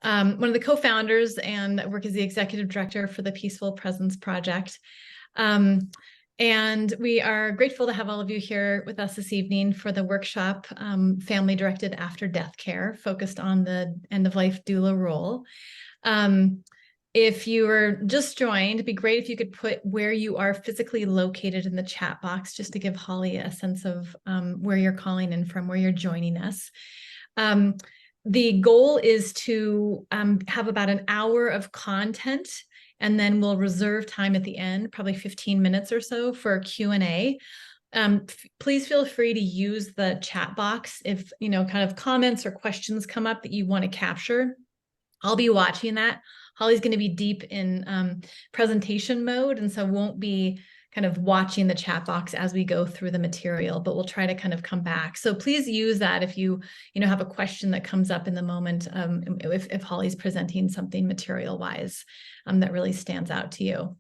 one of the co-founders and work as the executive director for the Peaceful Presence Project. And we are grateful to have all of you here with us this evening for the workshop, Family Directed After Death Care, focused on the end-of-life doula role. If you were just joined, it'd be great if you could put where you are physically located in the chat box, just to give Holly a sense of where you're calling in from, where you're joining us. The goal is to have about an hour of content, and then we'll reserve time at the end, probably 15 minutes or so, for Q&A. Please feel free to use the chat box if, kind of comments or questions come up that you want to capture. I'll be watching that. Holly's going to be deep in presentation mode, and so won't be kind of watching the chat box as we go through the material, but we'll try to kind of come back. So please use that if you have a question that comes up in the moment, if Holly's presenting something material-wise that really stands out to you.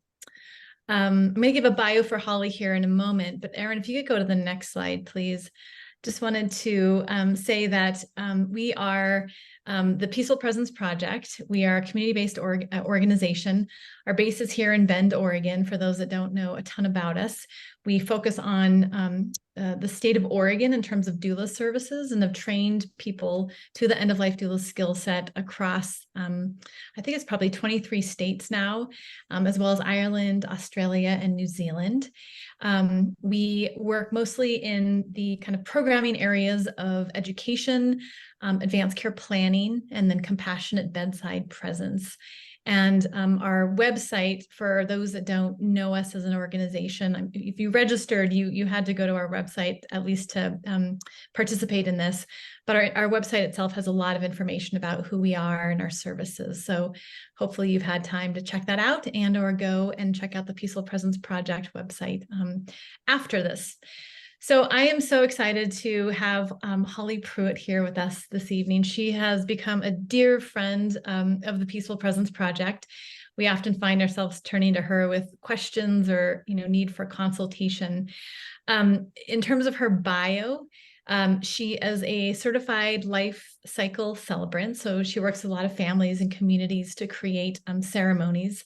I'm going to give a bio for Holly here in a moment, but Erin, if you could go to the next slide, please. Just wanted to say that we are the Peaceful Presence Project. We are a community-based organization. Our base is here in Bend, Oregon, for those that don't know a ton about us. We focus on the state of Oregon in terms of doula services, and have trained people to the end-of-life doula skill set across, I think it's probably 23 states now, as well as Ireland, Australia, and New Zealand. We work mostly in the kind of programming areas of education, advanced care planning, and then compassionate bedside presence. And our website, for those that don't know us as an organization, if you registered, you had to go to our website at least to participate in this. But our website itself has a lot of information about who we are and our services. So hopefully you've had time to check that out, or go and check out the Peaceful Presence Project website after this. So I am so excited to have Holly Pruitt here with us this evening. She has become a dear friend of the Peaceful Presence Project. We often find ourselves turning to her with questions or need for consultation. In terms of her bio, she is a certified life cycle celebrant. So she works with a lot of families and communities to create ceremonies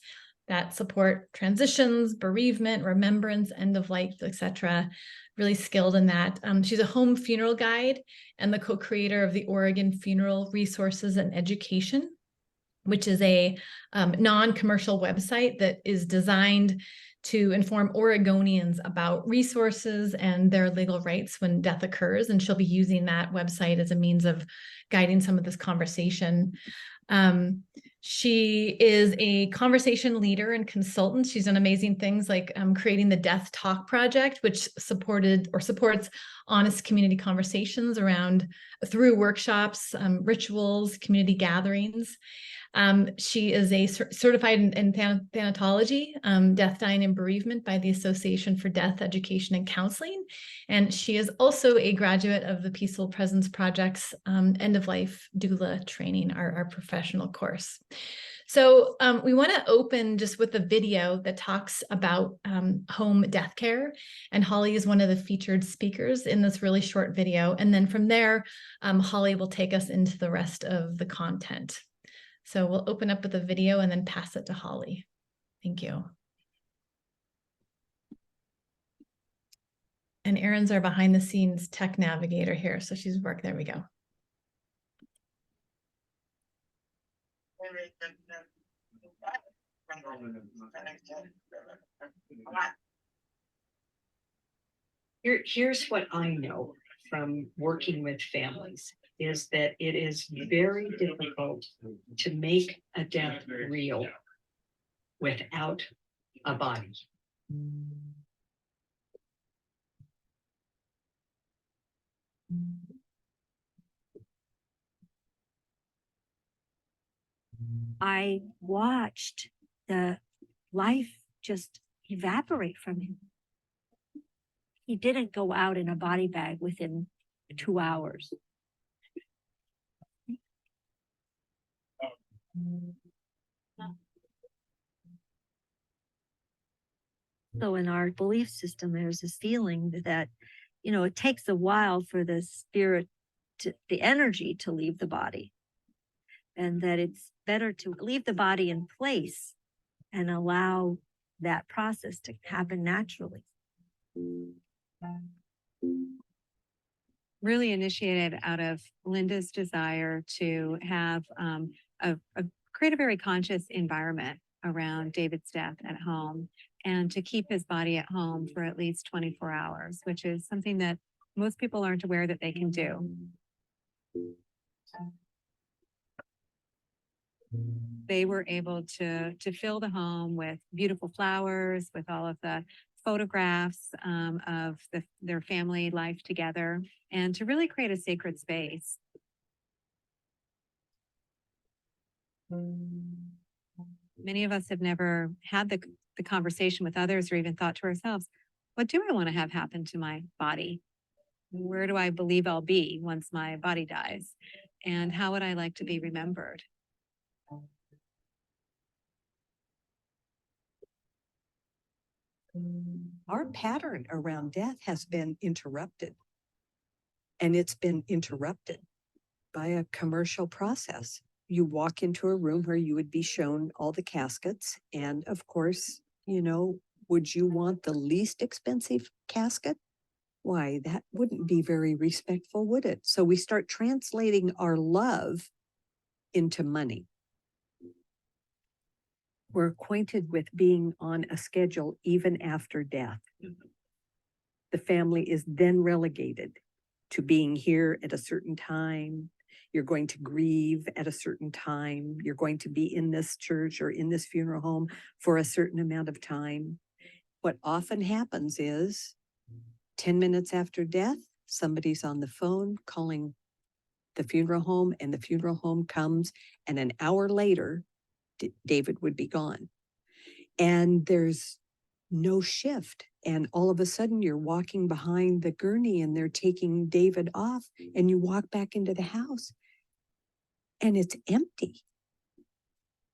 that support transitions, bereavement, remembrance, end of life, etc. Really skilled in that. She's a home funeral guide and the co-creator of the Oregon Funeral Resources and Education, which is a non-commercial website that is designed to inform Oregonians about resources and their legal rights when death occurs. And she'll be using that website as a means of guiding some of this conversation. She is a conversation leader and consultant. She's done amazing things like creating the Death Talk Project, which supports honest community conversations through workshops, rituals, community gatherings. She is a certified in thanatology, death, dying, and bereavement by the Association for Death Education and Counseling. And she is also a graduate of the Peaceful Presence Project's end-of-life doula training, our professional course. So we want to open just with a video that talks about home death care. And Holly is one of the featured speakers in this really short video. And then from there, Holly will take us into the rest of the content. So we'll open up with a video and then pass it to Holly. Thank you. And Erin's our behind the scenes tech navigator here. So she's worked. There we go. Here's what I know from working with families, is that it is very difficult to make a death real without a body. I watched the life just evaporate from him. He didn't go out in a body bag within 2 hours. So in our belief system, there's this feeling that, it takes a while for the spirit the energy to leave the body. and that it's better to leave the body in place and allow that process to happen naturally. Really initiated out of Linda's desire to have create a very conscious environment around David's death at home, and to keep his body at home for at least 24 hours, which is something that most people aren't aware that they can do. They were able to fill the home with beautiful flowers, with all of the photographs of their family life together, and to really create a sacred space. Many of us have never had the conversation with others, or even thought to ourselves, what do I want to have happen to my body? Where do I believe I'll be once my body dies? And how would I like to be remembered? Our pattern around death has been interrupted. And it's been interrupted by a commercial process. You walk into a room where you would be shown all the caskets. And of course, would you want the least expensive casket? Why, that wouldn't be very respectful, would it? So we start translating our love into money. We're acquainted with being on a schedule even after death. The family is then relegated to being here at a certain time. You're going to grieve at a certain time. You're going to be in this church or in this funeral home for a certain amount of time. What often happens is 10 minutes after death, somebody's on the phone calling the funeral home, and the funeral home comes, and an hour later, David would be gone. And there's no shift. And all of a sudden you're walking behind the gurney and they're taking David off, and you walk back into the house and it's empty.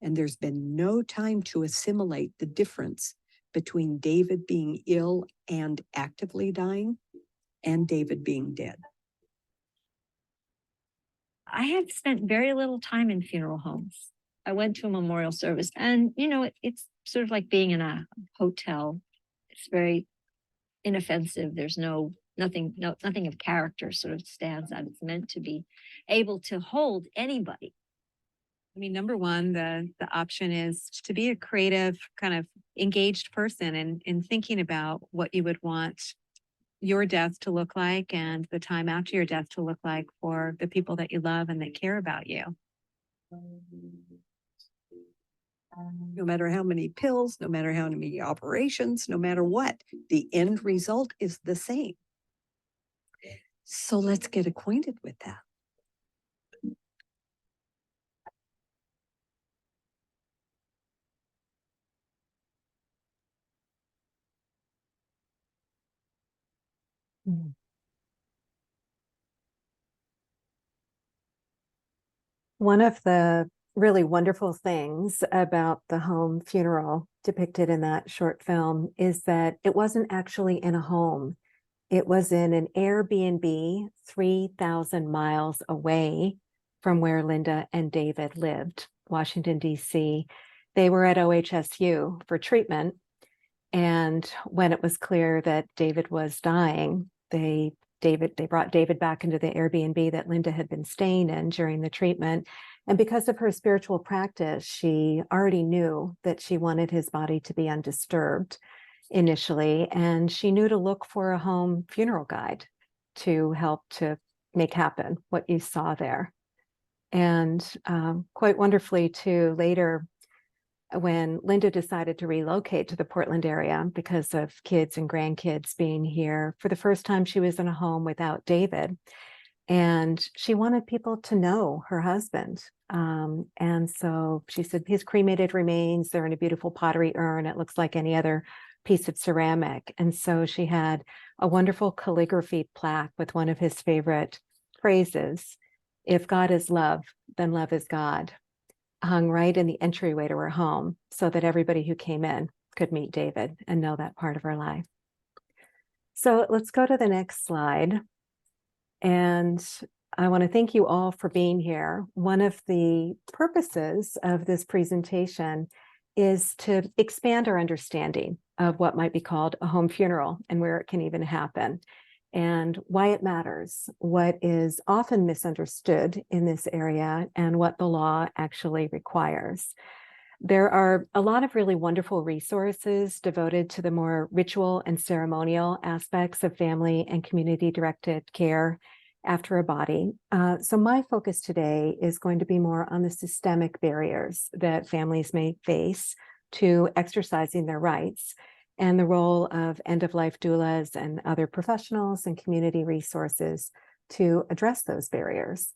And there's been no time to assimilate the difference between David being ill and actively dying and David being dead. I have spent very little time in funeral homes. I went to a memorial service, and it's sort of like being in a hotel. It's very inoffensive. There's nothing of character sort of stands out. It's meant to be able to hold anybody. I mean, number one, the option is to be a creative, kind of engaged person in thinking about what you would want your death to look like, and the time after your death to look like for the people that you love and that care about you. No matter how many pills, no matter how many operations, no matter what, the end result is the same. So let's get acquainted with that. One of the really wonderful things about the home funeral depicted in that short film is that it wasn't actually in a home. It was in an Airbnb 3,000 miles away from where Linda and David lived, Washington, D.C. They were at OHSU for treatment. And when it was clear that David was dying, they brought David back into the Airbnb that Linda had been staying in during the treatment. And because of her spiritual practice, she already knew that she wanted his body to be undisturbed initially. And she knew to look for a home funeral guide to help to make happen what you saw there. And quite wonderfully too, later, when Linda decided to relocate to the Portland area because of kids and grandkids being here, for the first time, she was in a home without David. And she wanted people to know her husband. And so she said, his cremated remains, they're in a beautiful pottery urn. It looks like any other piece of ceramic. And so she had a wonderful calligraphy plaque with one of his favorite phrases, "If God is love, then love is God," hung right in the entryway to her home so that everybody who came in could meet David and know that part of her life. So let's go to the next slide. And I want to thank you all for being here. One of the purposes of this presentation is to expand our understanding of what might be called a home funeral and where it can even happen, and why it matters, what is often misunderstood in this area, and what the law actually requires. There are a lot of really wonderful resources devoted to the more ritual and ceremonial aspects of family and community-directed care after a body. So my focus today is going to be more on the systemic barriers that families may face to exercising their rights, and the role of end-of-life doulas and other professionals and community resources to address those barriers.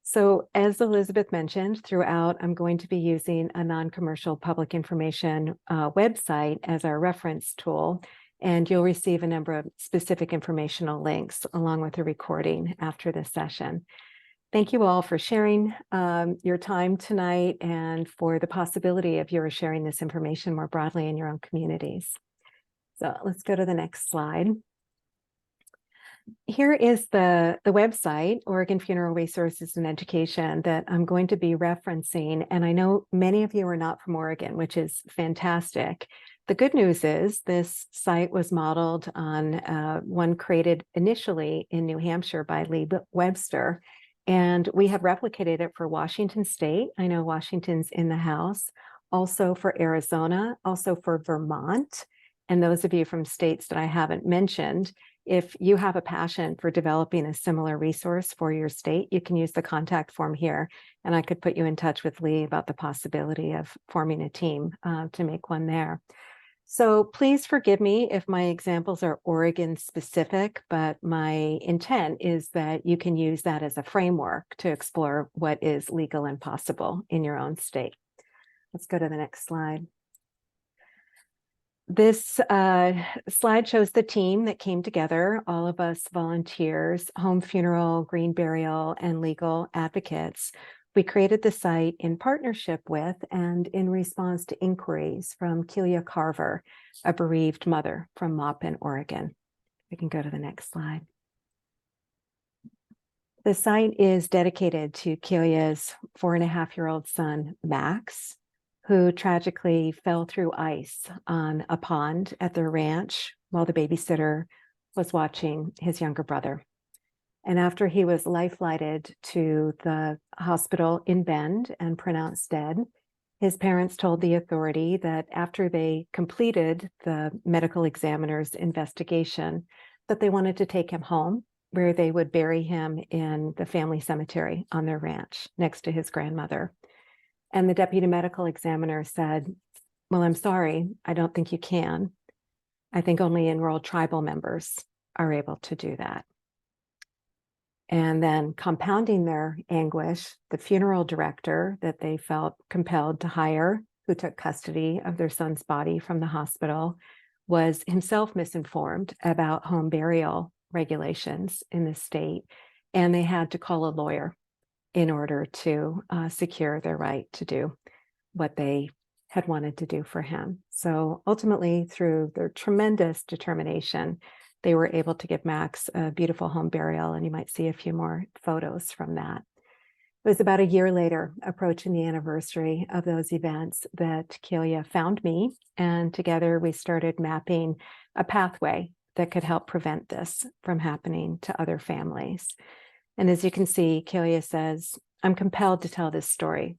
So as Elizabeth mentioned, throughout, I'm going to be using a non-commercial public information website as our reference tool, and you'll receive a number of specific informational links along with a recording after this session. Thank you all for sharing your time tonight and for the possibility of your sharing this information more broadly in your own communities. So let's go to the next slide. Here is the website, Oregon Funeral Resources and Education, that I'm going to be referencing. And I know many of you are not from Oregon, which is fantastic. The good news is this site was modeled on one created initially in New Hampshire by Lee Webster. And we have replicated it for Washington State. I know Washington's in the house, also for Arizona, also for Vermont. And those of you from states that I haven't mentioned, if you have a passion for developing a similar resource for your state, you can use the contact form here, and I could put you in touch with Lee about the possibility of forming a team to make one there. So please forgive me if my examples are Oregon specific, but my intent is that you can use that as a framework to explore what is legal and possible in your own state. Let's go to the next slide. This slide shows the team that came together, all of us volunteers, home funeral, green burial, and legal advocates. We created the site in partnership with and in response to inquiries from Kelia Carver, a bereaved mother from Maupin, Oregon. We can go to the next slide. The site is dedicated to Kelia's 4.5-year-old son, Max, who tragically fell through ice on a pond at their ranch while the babysitter was watching his younger brother. And after he was life-flighted to the hospital in Bend and pronounced dead, his parents told the authority that after they completed the medical examiner's investigation, that they wanted to take him home, where they would bury him in the family cemetery on their ranch next to his grandmother. And the deputy medical examiner said, "Well, I'm sorry, I don't think you can. I think only enrolled tribal members are able to do that." And then compounding their anguish, the funeral director that they felt compelled to hire, who took custody of their son's body from the hospital, was himself misinformed about home burial regulations in the state. And they had to call a lawyer in order to secure their right to do what they had wanted to do for him. So ultimately, through their tremendous determination, they were able to give Max a beautiful home burial, and you might see a few more photos from that. It was about a year later, approaching the anniversary of those events, that Kelia found me, and together we started mapping a pathway that could help prevent this from happening to other families. And as you can see, Kelia says, "I'm compelled to tell this story.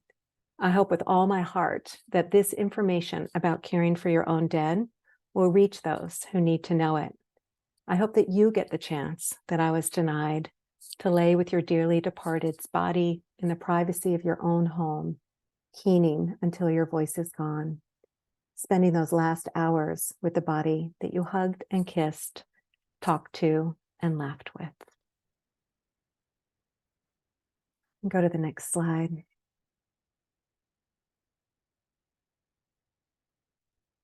I hope with all my heart that this information about caring for your own dead will reach those who need to know it. I hope that you get the chance that I was denied to lay with your dearly departed's body in the privacy of your own home, keening until your voice is gone, spending those last hours with the body that you hugged and kissed, talked to, and laughed with." Go to the next slide.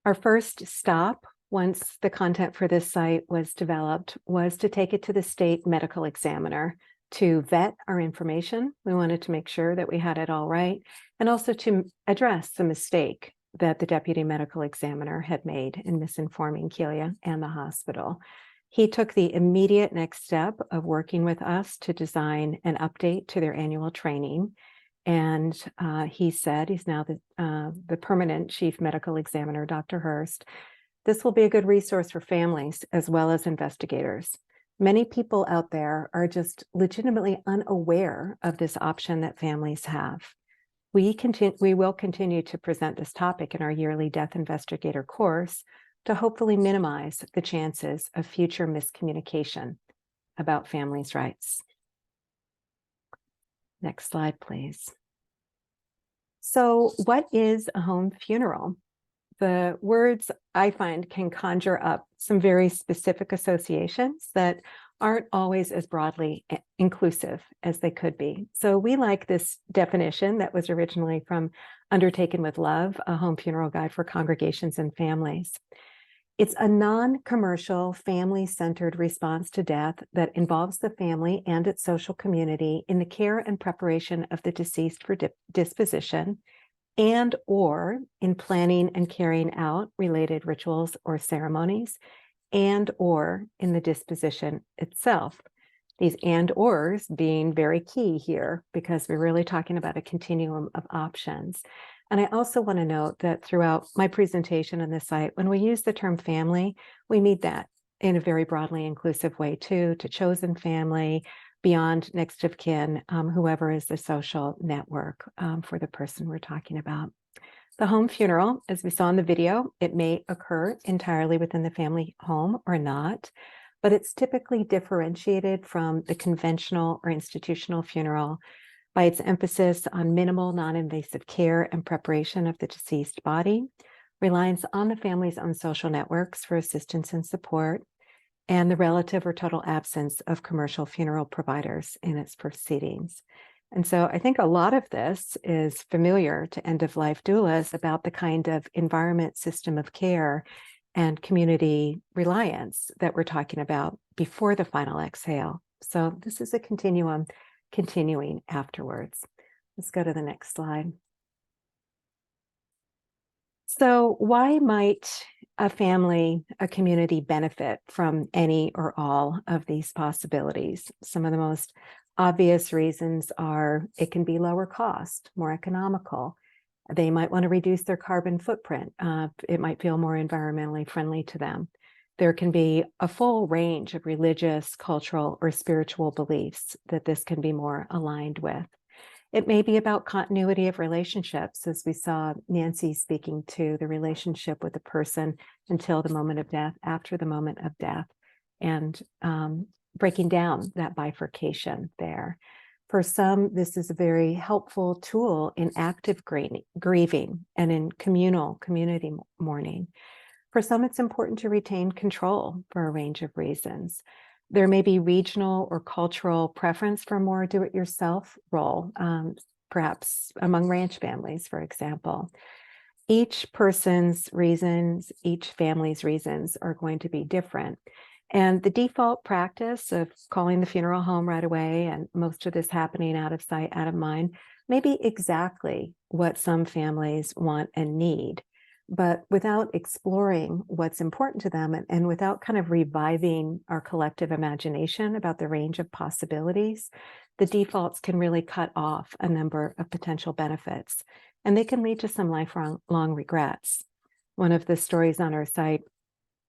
Our first stop, once the content for this site was developed, was to take it to the state medical examiner to vet our information. We wanted to make sure that we had it all right, and also to address the mistake that the deputy medical examiner had made in misinforming Kelia and the hospital. He took the immediate next step of working with us to design an update to their annual training. And he said, he's now the permanent chief medical examiner, Dr. Hurst, this will be a good resource for families as well as investigators. Many people out there are just legitimately unaware of this option that families have. We will continue to present this topic in our yearly Death Investigator course to hopefully minimize the chances of future miscommunication about families' rights. Next slide, please. So what is a home funeral? The words I find can conjure up some very specific associations that aren't always as broadly inclusive as they could be. So we like this definition that was originally from Undertaken with Love, a home funeral guide for congregations and families. It's a non-commercial, family-centered response to death that involves the family and its social community in the care and preparation of the deceased for disposition, and or in planning and carrying out related rituals or ceremonies, and or in the disposition itself. These and ors being very key here because we're really talking about a continuum of options. And I also want to note that throughout my presentation on this site, when we use the term family, we mean that in a very broadly inclusive way too, to chosen family, beyond next of kin, whoever is the social network for the person we're talking about. The home funeral, as we saw in the video, it may occur entirely within the family home or not, but it's typically differentiated from the conventional or institutional funeral by its emphasis on minimal non-invasive care and preparation of the deceased body, reliance on the family's own social networks for assistance and support, and the relative or total absence of commercial funeral providers in its proceedings. And so I think a lot of this is familiar to end-of-life doulas about the kind of environment, system of care, and community reliance that we're talking about before the final exhale. So this is a continuum continuing afterwards. Let's go to the next slide. So why might a family, a community benefit from any or all of these possibilities? Some of the most obvious reasons are it can be lower cost, more economical. They might want to reduce their carbon footprint. It might feel more environmentally friendly to them. There can be a full range of religious, cultural, or spiritual beliefs that this can be more aligned with. It may be about continuity of relationships, as we saw Nancy speaking to the relationship with the person until the moment of death, after the moment of death, and breaking down that bifurcation there. For some, this is a very helpful tool in active grieving and in community mourning. For some, it's important to retain control for a range of reasons. There may be regional or cultural preference for more do-it-yourself role, perhaps among ranch families, for example. Each person's reasons, each family's reasons are going to be different. And the default practice of calling the funeral home right away, and most of this happening out of sight, out of mind, may be exactly what some families want and need. But without exploring what's important to them and without kind of reviving our collective imagination about the range of possibilities, the defaults can really cut off a number of potential benefits, and they can lead to some lifelong regrets. One of the stories on our site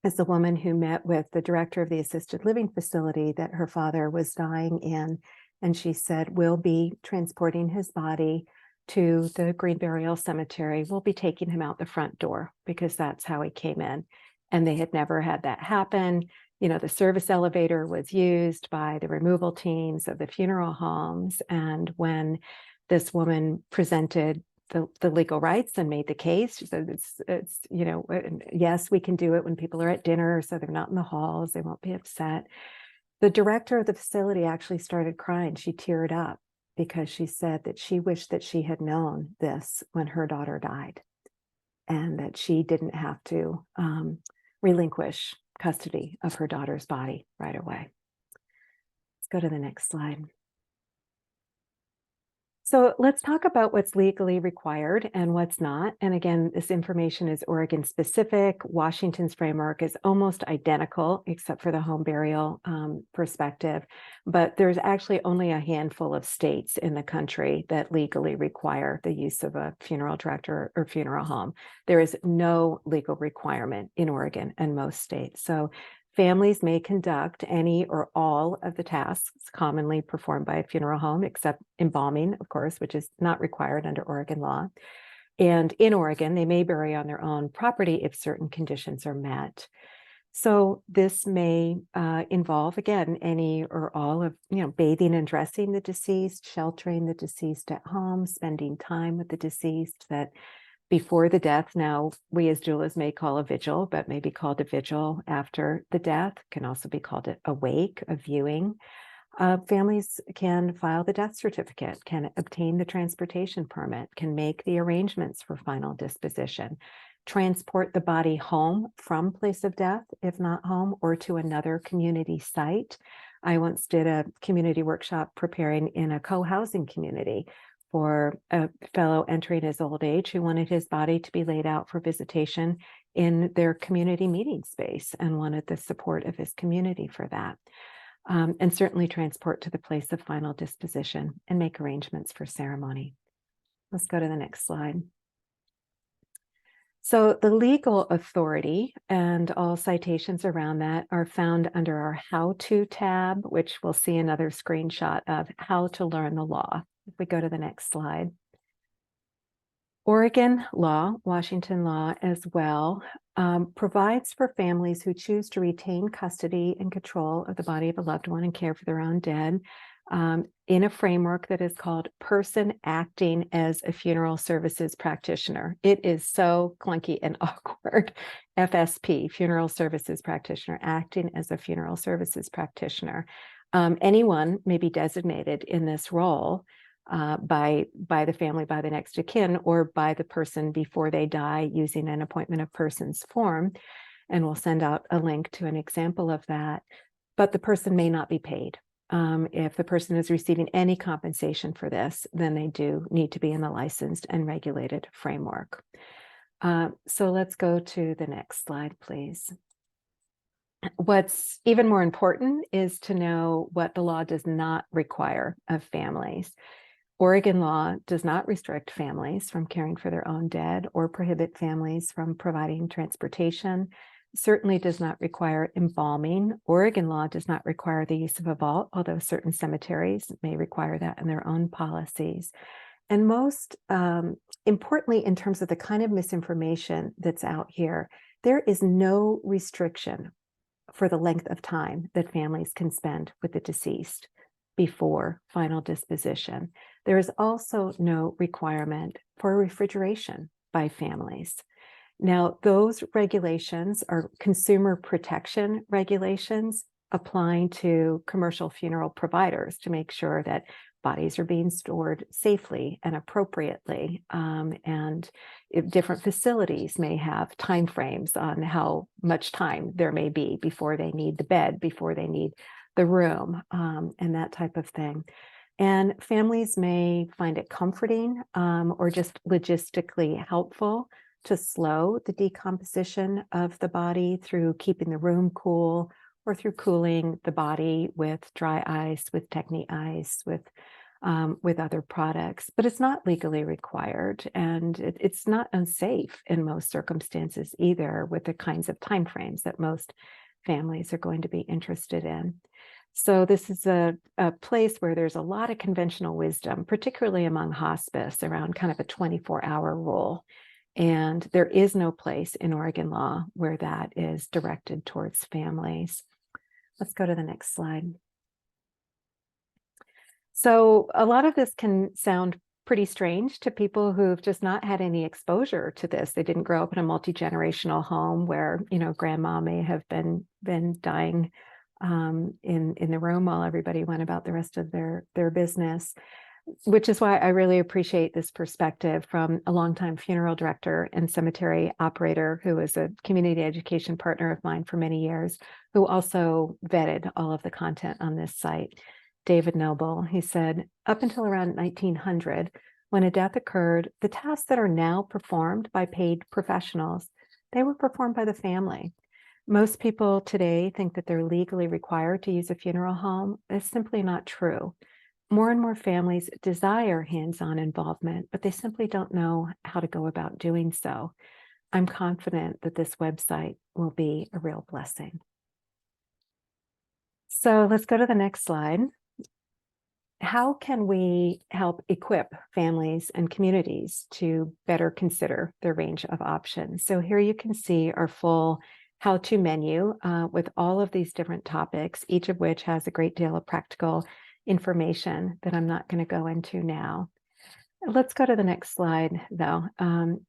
is the woman who met with the director of the assisted living facility that her father was dying in, and she said, "We'll be transporting his body to the Green Burial Cemetery. We'll be taking him out the front door because that's how he came in." And they had never had that happen. You know, the service elevator was used by the removal teams of the funeral homes. And when this woman presented the legal rights and made the case, she said, it's, you know, yes, we can do it when people are at dinner, so they're not in the halls, they won't be upset. The director of the facility actually started crying. She teared up, because she said that she wished that she had known this when her daughter died and that she didn't have to relinquish custody of her daughter's body right away. Let's go to the next slide. So let's talk about what's legally required and what's not. And again, this information is Oregon specific. Washington's framework is almost identical, except for the home burial perspective. But there's actually only a handful of states in the country that legally require the use of a funeral director or funeral home. There is no legal requirement in Oregon and most states. So families may conduct any or all of the tasks commonly performed by a funeral home, except embalming, of course, which is not required under Oregon law. And in Oregon, they may bury on their own property if certain conditions are met. So this may involve, again, any or all of, bathing and dressing the deceased, sheltering the deceased at home, spending time with the deceased that before the death. Now, we as doulas may call a vigil, but may be called a vigil after the death, can also be called a wake, a viewing. Families can file the death certificate, can obtain the transportation permit, can make the arrangements for final disposition, transport the body home from place of death, if not home, or to another community site. I once did a community workshop preparing in a co-housing community for a fellow entering his old age who wanted his body to be laid out for visitation in their community meeting space and wanted the support of his community for that. And certainly transport to the place of final disposition and make arrangements for ceremony. Let's go to the next slide. So the legal authority and all citations around that are found under our How To tab, which we'll see another screenshot of how to learn the law. If we go to the next slide. Oregon law, Washington law as well, provides for families who choose to retain custody and control of the body of a loved one and care for their own dead in a framework that is called person acting as a funeral services practitioner. It is so clunky and awkward. FSP, funeral services practitioner, acting as a funeral services practitioner. Anyone may be designated in this role by the family, by the next of kin, or by the person before they die using an appointment of persons form. And we'll send out a link to an example of that. But the person may not be paid. If the person is receiving any compensation for this, then they do need to be in the licensed and regulated framework. So let's go to the next slide, please. What's even more important is to know what the law does not require of families. Oregon law does not restrict families from caring for their own dead or prohibit families from providing transportation. Certainly does not require embalming. Oregon law does not require the use of a vault, although certain cemeteries may require that in their own policies. And most importantly, in terms of the kind of misinformation that's out here, there is no restriction for the length of time that families can spend with the deceased before final disposition. There is also no requirement for refrigeration by families. Now, those regulations are consumer protection regulations applying to commercial funeral providers to make sure that bodies are being stored safely and appropriately. And if different facilities may have timeframes on how much time there may be before they need the bed, before they need the room, and that type of thing. And families may find it comforting or just logistically helpful to slow the decomposition of the body through keeping the room cool or through cooling the body with dry ice, with Technique ice, with other products. But it's not legally required, and it's not unsafe in most circumstances either, with the kinds of timeframes that most families are going to be interested in. So this is a place where there's a lot of conventional wisdom, particularly among hospice, around kind of a 24-hour rule. And there is no place in Oregon law where that is directed towards families. Let's go to the next slide. So a lot of this can sound pretty strange to people who've just not had any exposure to this. They didn't grow up in a multi-generational home where, grandma may have been dying in the room while everybody went about the rest of their business, which is why I really appreciate this perspective from a longtime funeral director and cemetery operator who was a community education partner of mine for many years, who also vetted all of the content on this site. David Noble. He said, up until around 1900, when a death occurred, the tasks that are now performed by paid professionals, they were performed by the family. Most people today think that they're legally required to use a funeral home. It's simply not true. More and more families desire hands-on involvement, but they simply don't know how to go about doing so. I'm confident that this website will be a real blessing. So let's go to the next slide. How can we help equip families and communities to better consider their range of options? So here you can see our full how-to menu with all of these different topics, each of which has a great deal of practical information that I'm not going to go into now. Let's go to the next slide, though,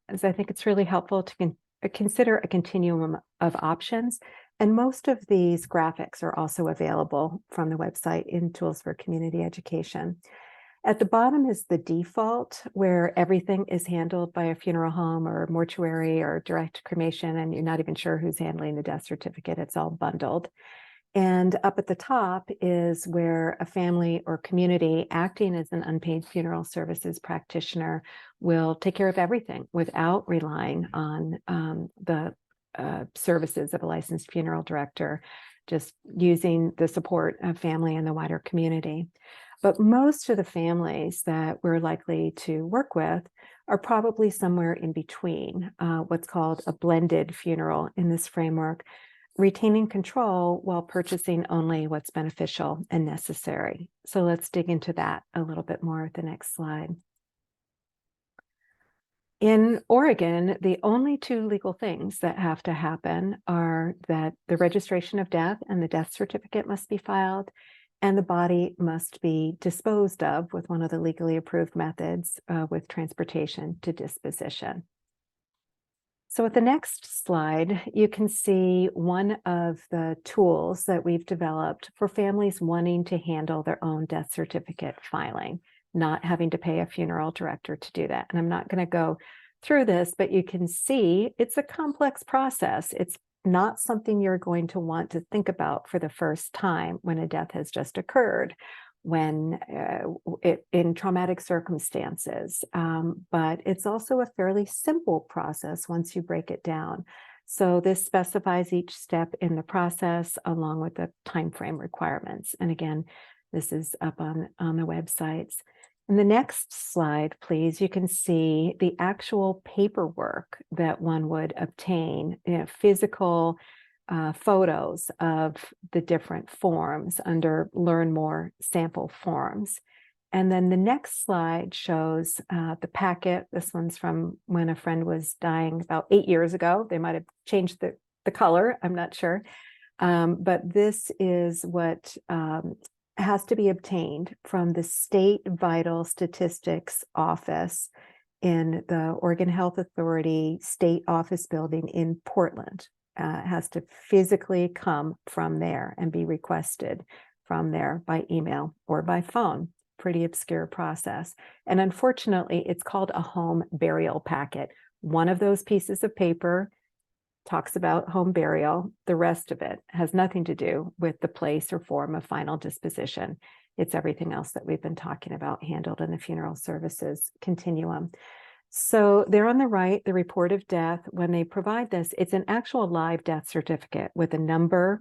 as I think it's really helpful to consider a continuum of options. And most of these graphics are also available from the website in Tools for Community Education. At the bottom is the default, where everything is handled by a funeral home or mortuary or direct cremation, and you're not even sure who's handling the death certificate. It's all bundled. And up at the top is where a family or community acting as an unpaid funeral services practitioner will take care of everything without relying on the services of a licensed funeral director, just using the support of family and the wider community. But most of the families that we're likely to work with are probably somewhere in between, what's called a blended funeral in this framework, retaining control while purchasing only what's beneficial and necessary. So let's dig into that a little bit more at the next slide. In Oregon, the only two legal things that have to happen are that the registration of death and the death certificate must be filed, and the body must be disposed of with one of the legally approved methods with transportation to disposition. So at the next slide, you can see one of the tools that we've developed for families wanting to handle their own death certificate filing, not having to pay a funeral director to do that. And I'm not going to go through this, but you can see it's a complex process. It's not something you're going to want to think about for the first time when a death has just occurred, when in traumatic circumstances. But it's also a fairly simple process once you break it down. So this specifies each step in the process along with the timeframe requirements. And again, this is up on the websites. In the next slide, please, you can see the actual paperwork that one would obtain, physical photos of the different forms under Learn More sample forms. And then the next slide shows the packet. This one's from when a friend was dying about 8 years ago. They might have changed the color, I'm not sure. But this is what has to be obtained from the State Vital Statistics Office in the Oregon Health Authority State Office Building in Portland. It has to physically come from there and be requested from there by email or by phone. Pretty obscure process. And unfortunately, it's called a home burial packet. One of those pieces of paper talks about home burial. The rest of it has nothing to do with the place or form of final disposition. It's everything else that we've been talking about handled in the funeral services continuum. So there on the right, the report of death, when they provide this, it's an actual live death certificate with a number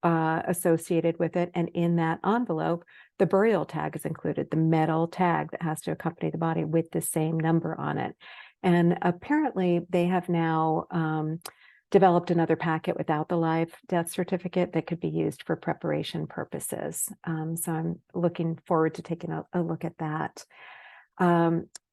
associated with it. And in that envelope, the burial tag is included, the metal tag that has to accompany the body with the same number on it. And apparently they have now developed another packet without the live death certificate that could be used for preparation purposes. So I'm looking forward to taking a look at that.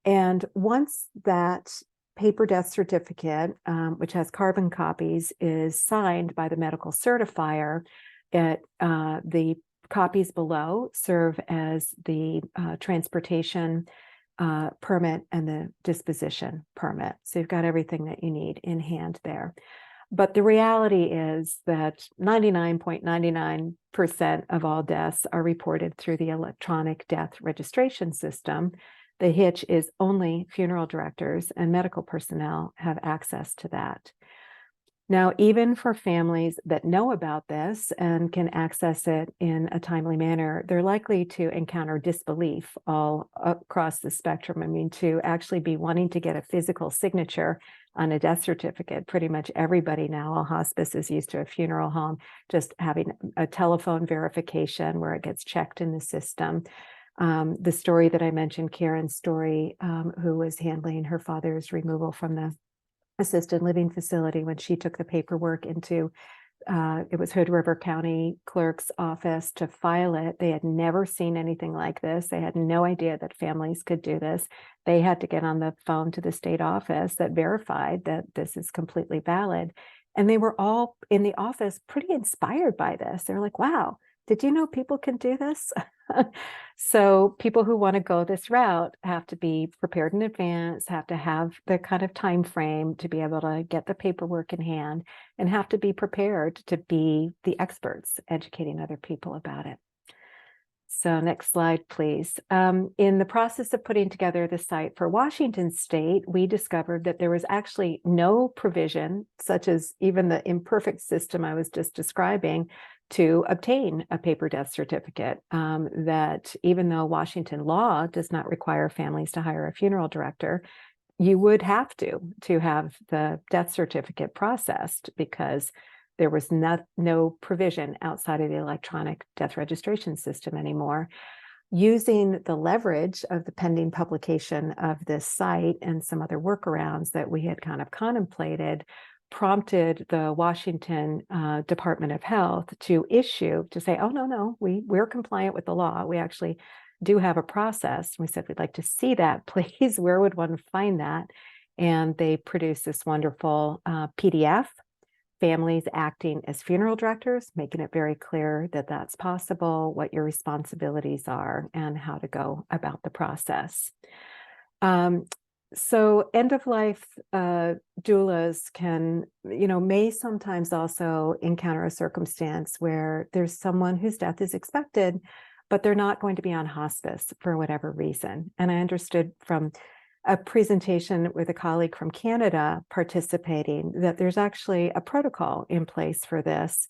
And once that paper death certificate, which has carbon copies, is signed by the medical certifier, the copies below serve as the transportation permit and the disposition permit. So you've got everything that you need in hand there. But the reality is that 99.99% of all deaths are reported through the electronic death registration system. The hitch is only funeral directors and medical personnel have access to that. Now, even for families that know about this and can access it in a timely manner, they're likely to encounter disbelief all across the spectrum. I mean, to actually be wanting to get a physical signature on a death certificate, pretty much everybody now, a hospice is used to a funeral home, just having a telephone verification where it gets checked in the system. The story that I mentioned, Karen's story, who was handling her father's removal from the assisted living facility, when she took the paperwork into it was Hood River County Clerk's office to file it. They had never seen anything like this. They had no idea that families could do this. They had to get on the phone to the state office that verified that this is completely valid. And they were all in the office pretty inspired by this. They're like, wow, did you know people can do this? So people who want to go this route have to be prepared in advance, have to have the kind of time frame to be able to get the paperwork in hand, and have to be prepared to be the experts educating other people about it. So next slide, please. In the process of putting together the site for Washington State, we discovered that there was actually no provision, such as even the imperfect system I was just describing, to obtain a paper death certificate. That even though Washington law does not require families to hire a funeral director, you would have to have the death certificate processed, because there was no provision outside of the electronic death registration system anymore. Using the leverage of the pending publication of this site and some other workarounds that we had kind of contemplated, prompted the Washington Department of Health to say, oh, no, we're compliant with the law. We actually do have a process. We said, we'd like to see that, please. Where would one find that? And they produced this wonderful PDF, families acting as funeral directors, making it very clear that that's possible, what your responsibilities are, and how to go about the process. So end-of-life doulas may sometimes also encounter a circumstance where there's someone whose death is expected, but they're not going to be on hospice for whatever reason. And I understood from a presentation with a colleague from Canada participating that there's actually a protocol in place for this,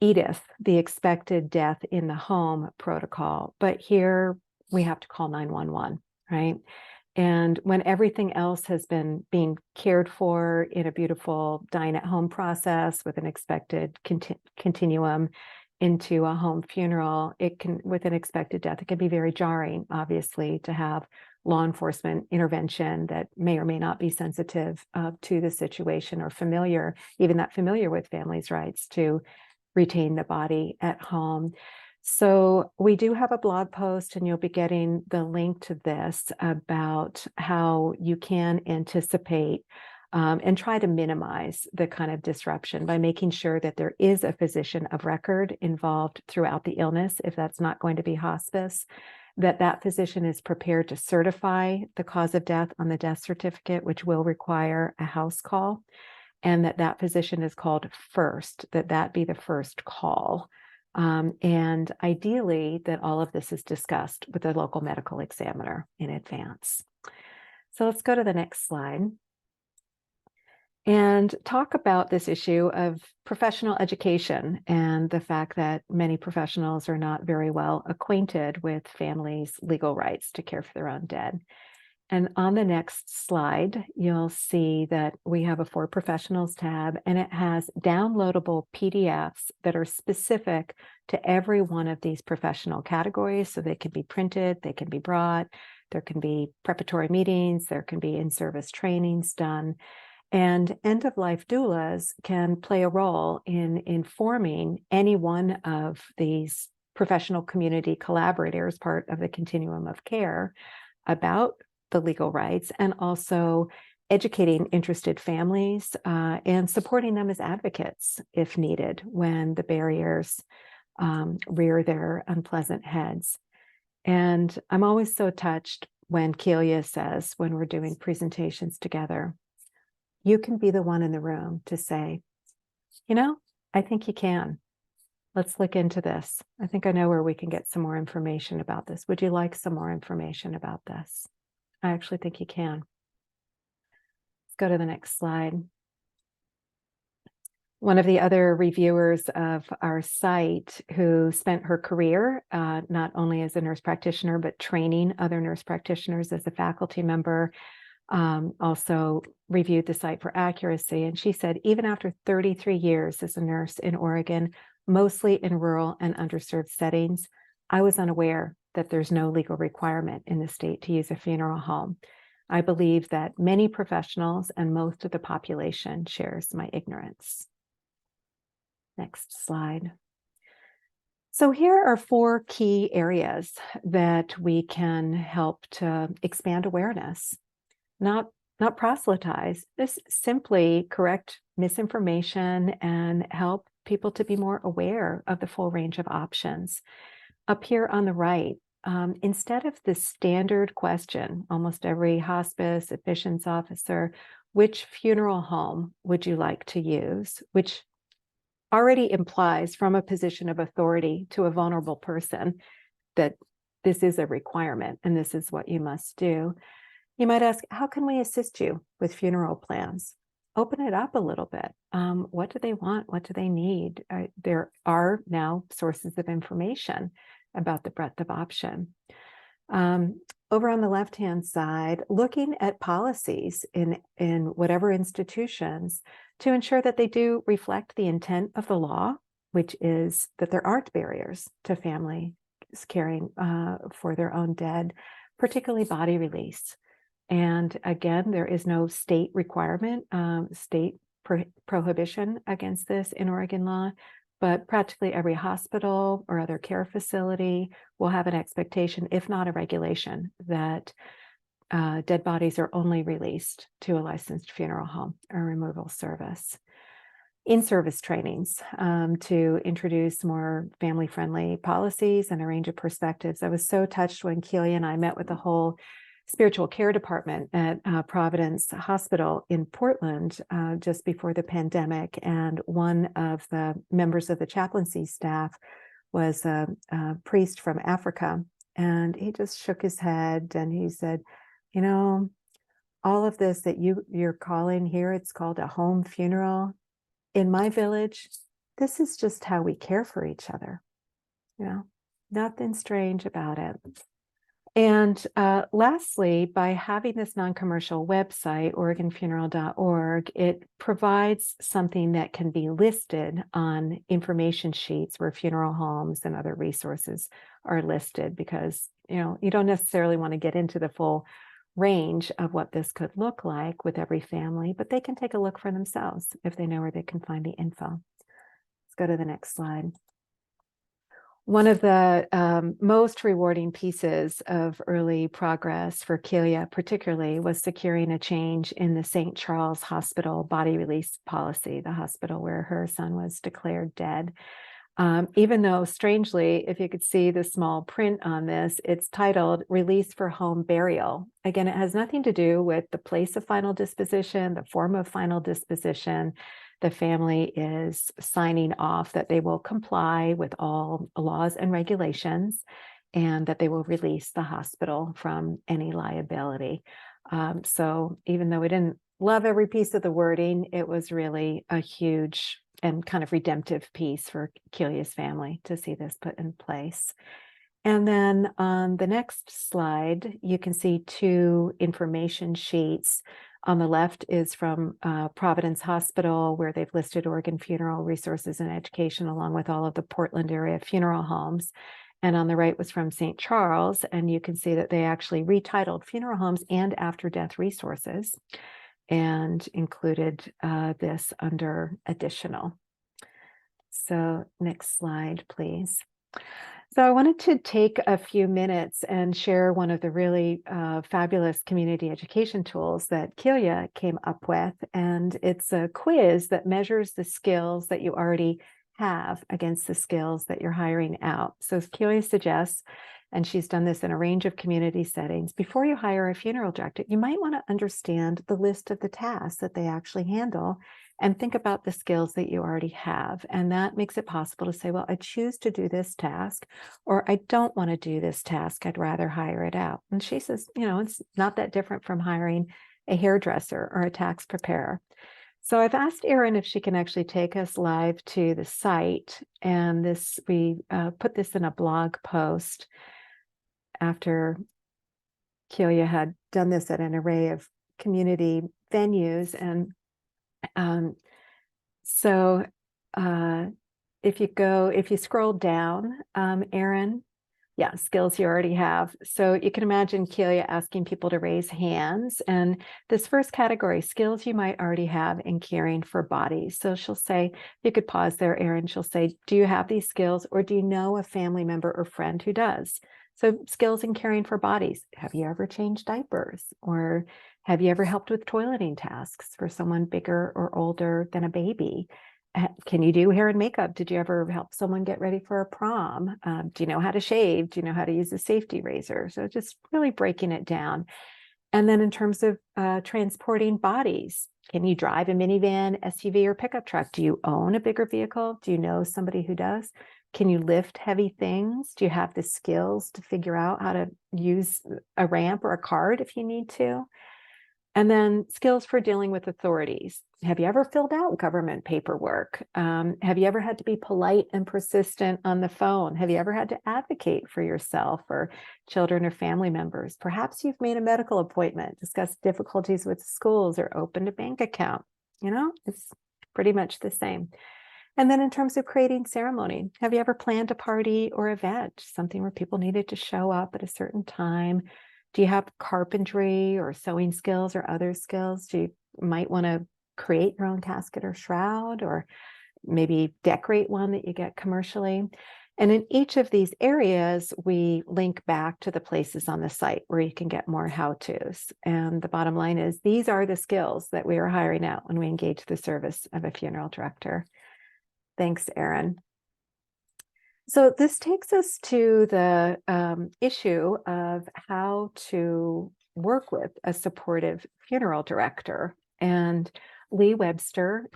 EDIF, the expected death in the home protocol. But here we have to call 911, right? And when everything else has been being cared for in a beautiful dine at home process with an expected continuum into a home funeral, with an expected death, it can be very jarring, obviously, to have law enforcement intervention that may or may not be sensitive to the situation, or familiar with families' rights to retain the body at home. So we do have a blog post, and you'll be getting the link to this, about how you can anticipate and try to minimize the kind of disruption by making sure that there is a physician of record involved throughout the illness, if that's not going to be hospice, that physician is prepared to certify the cause of death on the death certificate, which will require a house call, and that physician is called first, that be the first call. And ideally, that all of this is discussed with the local medical examiner in advance. So let's go to the next slide and talk about this issue of professional education and the fact that many professionals are not very well acquainted with families' legal rights to care for their own dead. And on the next slide, you'll see that we have a For Professionals tab, and it has downloadable PDFs that are specific to every one of these professional categories. So they can be printed, they can be brought, there can be preparatory meetings, there can be in-service trainings done. And end-of-life doulas can play a role in informing any one of these professional community collaborators, part of the continuum of care, about the legal rights, and also educating interested families and supporting them as advocates if needed when the barriers rear their unpleasant heads. And I'm always so touched when Kelia says, when we're doing presentations together, you can be the one in the room to say, I think you can. Let's look into this. I think I know where we can get some more information about this. Would you like some more information about this? I actually think you can. Let's go to the next slide. One of the other reviewers of our site who spent her career not only as a nurse practitioner, but training other nurse practitioners as a faculty member, also reviewed the site for accuracy. And she said, even after 33 years as a nurse in Oregon, mostly in rural and underserved settings, I was unaware that there's no legal requirement in the state to use a funeral home. I believe that many professionals and most of the population shares my ignorance. Next slide. So here are 4 key areas that we can help to expand awareness, not proselytize, just simply correct misinformation and help people to be more aware of the full range of options. Up here on the right, instead of the standard question, almost every hospice admissions officer, which funeral home would you like to use, which already implies from a position of authority to a vulnerable person that this is a requirement and this is what you must do. You might ask, how can we assist you with funeral plans? Open it up a little bit. What do they want? What do they need? There are now sources of information about the breadth of option. Over on the left-hand side, looking at policies in whatever institutions to ensure that they do reflect the intent of the law, which is that there aren't barriers to families caring for their own dead, particularly body release. And again, there is no state requirement, state prohibition against this in Oregon law, but practically every hospital or other care facility will have an expectation, if not a regulation, that dead bodies are only released to a licensed funeral home or removal service. In-service trainings to introduce more family-friendly policies and a range of perspectives. I was so touched when Keely and I met with the whole spiritual care department at Providence Hospital in Portland just before the pandemic. And one of the members of the chaplaincy staff was a priest from Africa. And he just shook his head and he said, you know, all of this that you're calling here, it's called a home funeral. In my village, this is just how we care for each other. You know, nothing strange about it. And lastly, by having this non-commercial website, OregonFuneral.org, it provides something that can be listed on information sheets where funeral homes and other resources are listed, because you don't necessarily want to get into the full range of what this could look like with every family, but they can take a look for themselves if they know where they can find the info. Let's go to the next slide. One of the most rewarding pieces of early progress for Kelia particularly was securing a change in the St. Charles Hospital body release policy, the hospital where her son was declared dead. Even though, strangely, if you could see the small print on this, it's titled Release for Home Burial. Again, it has nothing to do with the place of final disposition, the form of final disposition. The family is signing off that they will comply with all laws and regulations and that they will release the hospital from any liability. So even though we didn't love every piece of the wording, it was really a huge and kind of redemptive piece for Kelia's family to see this put in place. And then on the next slide, you can see 2 information sheets. On the left is from Providence Hospital, where they've listed Oregon Funeral Resources and Education, along with all of the Portland area funeral homes. And on the right was from St. Charles, and you can see that they actually retitled Funeral Homes and After Death Resources and included this under additional. So next slide, please. So I wanted to take a few minutes and share one of the really fabulous community education tools that Kelia came up with. And it's a quiz that measures the skills that you already have against the skills that you're hiring out. So as Kelia suggests, and she's done this in a range of community settings, before you hire a funeral director, you might want to understand the list of the tasks that they actually handle and think about the skills that you already have. And that makes it possible to say, well, I choose to do this task, or I don't want to do this task. I'd rather hire it out. And she says, it's not that different from hiring a hairdresser or a tax preparer. So I've asked Erin if she can actually take us live to the site, and we put this in a blog post after Kelia had done this at an array of community venues. And so if you scroll down, Erin, yeah, skills you already have. So you can imagine Kelia asking people to raise hands. And this first category, skills you might already have in caring for bodies. So she'll say, you could pause there, Erin. She'll say, do you have these skills, or do you know a family member or friend who does? So skills in caring for bodies. Have you ever changed diapers? Or have you ever helped with toileting tasks for someone bigger or older than a baby? Can you do hair and makeup? Did you ever help someone get ready for a prom? Do you know how to shave? Do you know how to use a safety razor? So just really breaking it down. And then in terms of transporting bodies, can you drive a minivan, SUV, or pickup truck? Do you own a bigger vehicle? Do you know somebody who does? Can you lift heavy things? Do you have the skills to figure out how to use a ramp or a cart if you need to? And then skills for dealing with authorities. Have you ever filled out government paperwork? Have you ever had to be polite and persistent on the phone? Have you ever had to advocate for yourself or children or family members? Perhaps you've made a medical appointment, discussed difficulties with schools, or opened a bank account. It's pretty much the same. And then in terms of creating ceremony, have you ever planned a party or event, something where people needed to show up at a certain time? Do you have carpentry or sewing skills or other skills? You might want to create your own casket or shroud, or maybe decorate one that you get commercially. And in each of these areas, we link back to the places on the site where you can get more how-tos. And the bottom line is, these are the skills that we are hiring out when we engage the service of a funeral director. Thanks, Erin. So this takes us to the issue of how to work with a supportive funeral director. And Lee Webster,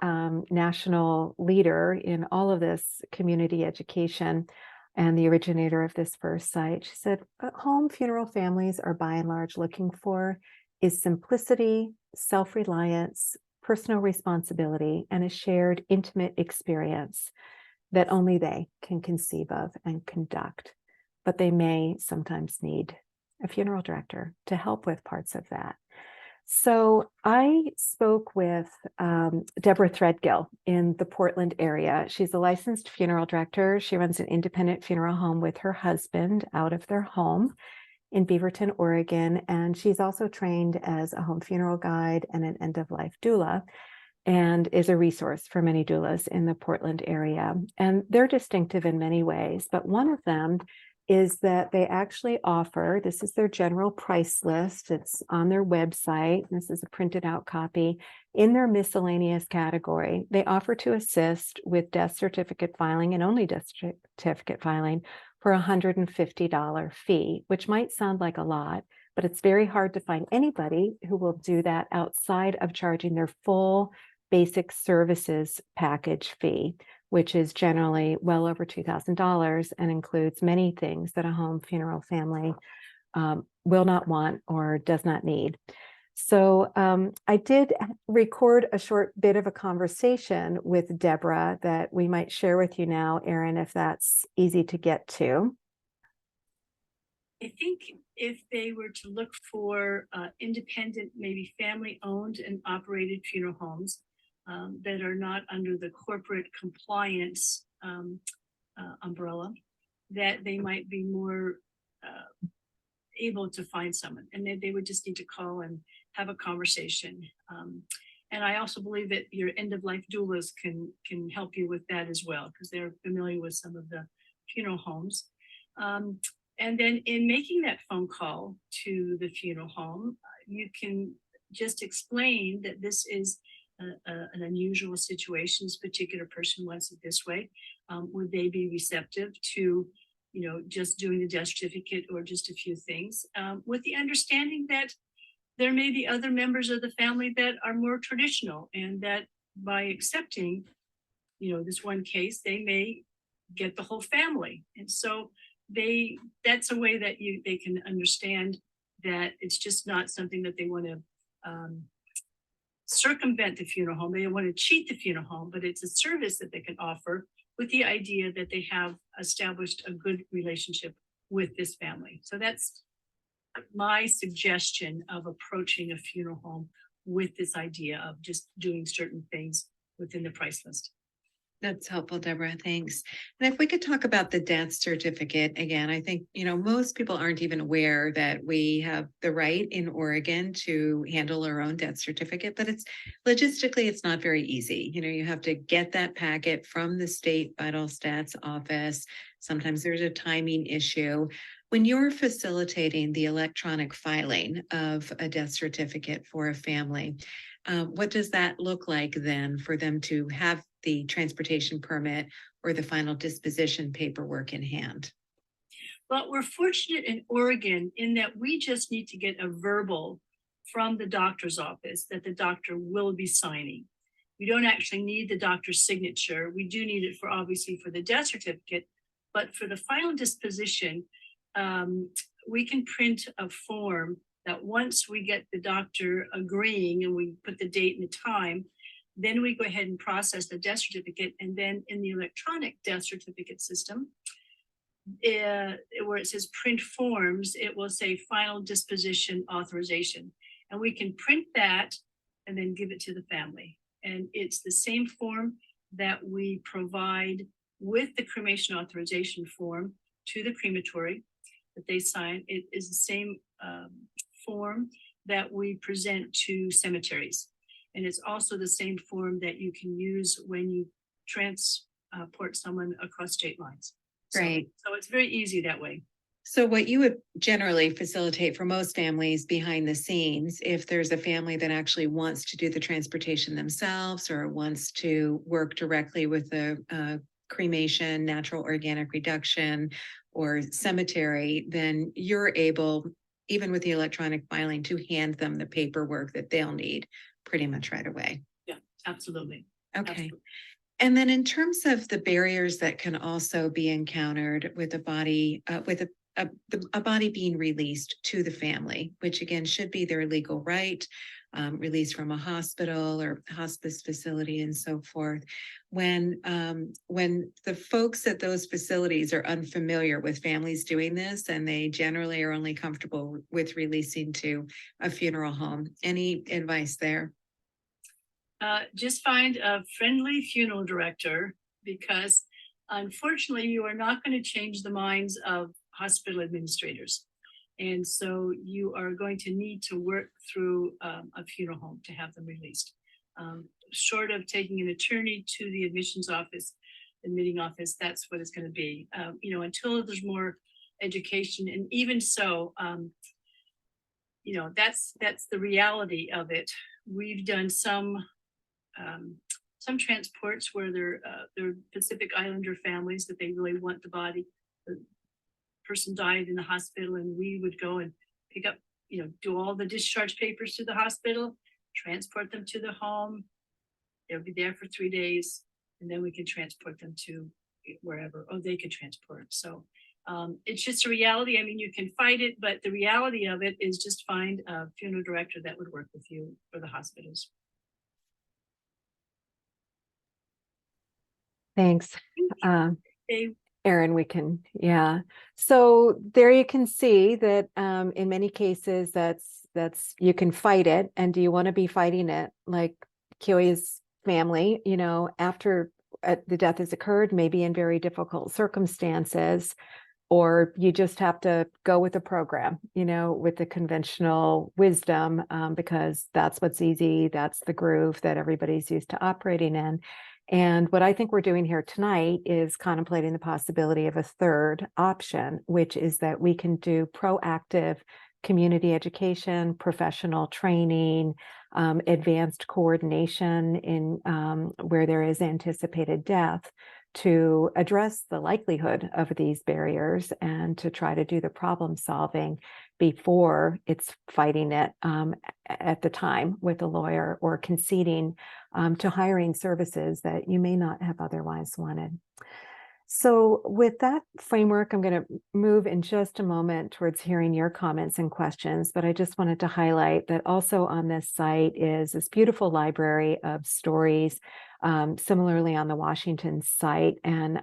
national leader in all of this community education and the originator of this first site, she said, what home funeral families are by and large looking for is simplicity, self-reliance, personal responsibility, and a shared intimate experience that only they can conceive of and conduct. But they may sometimes need a funeral director to help with parts of that. So I spoke with Deborah Threadgill in the Portland area. She's a licensed funeral director. She runs an independent funeral home with her husband out of their home in Beaverton, Oregon. And she's also trained as a home funeral guide and an end-of-life doula, and is a resource for many doulas in the Portland area. And they're distinctive in many ways, but one of them is that they actually offer, this is their general price list, it's on their website, this is a printed out copy, in their miscellaneous category, they offer to assist with death certificate filing, and only death certificate filing, for a $150 fee, which might sound like a lot, but it's very hard to find anybody who will do that outside of charging their full basic services package fee, which is generally well over $2,000 and includes many things that a home funeral family will not want or does not need. So I did record a short bit of a conversation with Deborah that we might share with you now, Erin, if that's easy to get to. I think if they were to look for independent, maybe family-owned and operated funeral homes that are not under the corporate compliance umbrella, that they might be more able to find someone, and then they would just need to call and have a conversation. And I also believe that your end-of-life doulas can help you with that as well, because they're familiar with some of the funeral homes. And then in making that phone call to the funeral home, you can just explain that this is an unusual situation. This particular person wants it this way. Would they be receptive to, just doing the death certificate or just a few things, with the understanding that there may be other members of the family that are more traditional, and that by accepting, this one case, they may get the whole family. And so that's a way that they can understand that it's just not something that they want to circumvent the funeral home. They don't want to cheat the funeral home, but it's a service that they can offer with the idea that they have established a good relationship with this family. So that's my suggestion of approaching a funeral home with this idea of just doing certain things within the price list. That's helpful, Deborah. Thanks. And if we could talk about the death certificate again, I think, most people aren't even aware that we have the right in Oregon to handle our own death certificate, but it's logistically, it's not very easy. You have to get that packet from the state vital stats office. Sometimes there's a timing issue. When you're facilitating the electronic filing of a death certificate for a family, what does that look like then for them to have the transportation permit or the final disposition paperwork in hand? But we're fortunate in Oregon in that we just need to get a verbal from the doctor's office that the doctor will be signing. We don't actually need the doctor's signature. We do need it for obviously for the death certificate, but for the final disposition, we can print a form that once we get the doctor agreeing and we put the date and the time, then we go ahead and process the death certificate. And then in the electronic death certificate system, where it says print forms, it will say final disposition authorization. And we can print that and then give it to the family. And it's the same form that we provide with the cremation authorization form to the crematory that they sign. It is the same form that we present to cemeteries. And it's also the same form that you can use when you transport someone across state lines. Right. So it's very easy that way. So what you would generally facilitate for most families behind the scenes, if there's a family that actually wants to do the transportation themselves or wants to work directly with the cremation, natural organic reduction, or cemetery, then you're able, even with the electronic filing, to hand them the paperwork that they'll need pretty much right away. Yeah, absolutely. Okay. Absolutely. And then in terms of the barriers that can also be encountered with a body, with a body being released to the family, which again should be their legal right, released from a hospital or hospice facility and so forth. When the folks at those facilities are unfamiliar with families doing this, and they generally are only comfortable with releasing to a funeral home, any advice there? Just find a friendly funeral director, because unfortunately you are not going to change the minds of hospital administrators. And so you are going to need to work through a funeral home to have them released. Short of taking an attorney to the admissions office, admitting office, that's what it's going to be. Until there's more education, and even so, that's the reality of it. We've done some transports where they're Pacific Islander families that they really want the body. The person died in the hospital, and we would go and pick up, do all the discharge papers to the hospital, transport them to the home. They'll be there for 3 days, and then we can transport them to wherever, or they could transport. So it's just a reality. I mean, you can fight it, but the reality of it is just find a funeral director that would work with you for the hospitals. Thanks. They Erin, yeah. So there you can see that in many cases that's you can fight it. And do you want to be fighting it? Like Kyoi's family, after the death has occurred, maybe in very difficult circumstances, or you just have to go with the program, with the conventional wisdom, because that's what's easy. That's the groove that everybody's used to operating in. And what I think we're doing here tonight is contemplating the possibility of a third option, which is that we can do proactive community education, professional training, advanced coordination in where there is anticipated death, to address the likelihood of these barriers and to try to do the problem solving before it's fighting it at the time with a lawyer, or conceding to hiring services that you may not have otherwise wanted. So with that framework, I'm going to move in just a moment towards hearing your comments and questions, but I just wanted to highlight that also on this site is this beautiful library of stories, similarly on the Washington site, and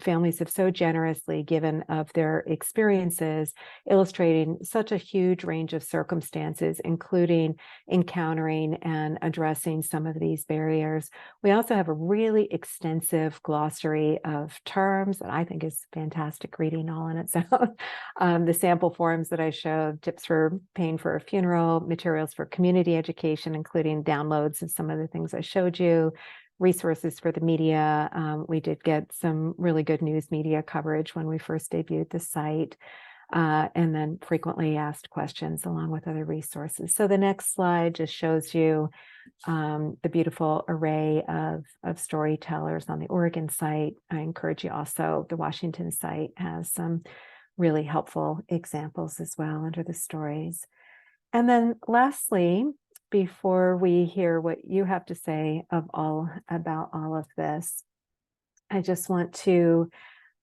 families have so generously given of their experiences, illustrating such a huge range of circumstances, including encountering and addressing some of these barriers. We also have a really extensive glossary of terms that I think is fantastic reading all on its own. The sample forms that I showed, tips for paying for a funeral, materials for community education, including downloads of some of the things I showed you, resources for the media. We did get some really good news media coverage when we first debuted the site. And then frequently asked questions along with other resources. So the next slide just shows you the beautiful array of storytellers on the Oregon site. I encourage you also, the Washington site has some really helpful examples as well under the stories. And then lastly, before we hear what you have to say about all of this, I just want to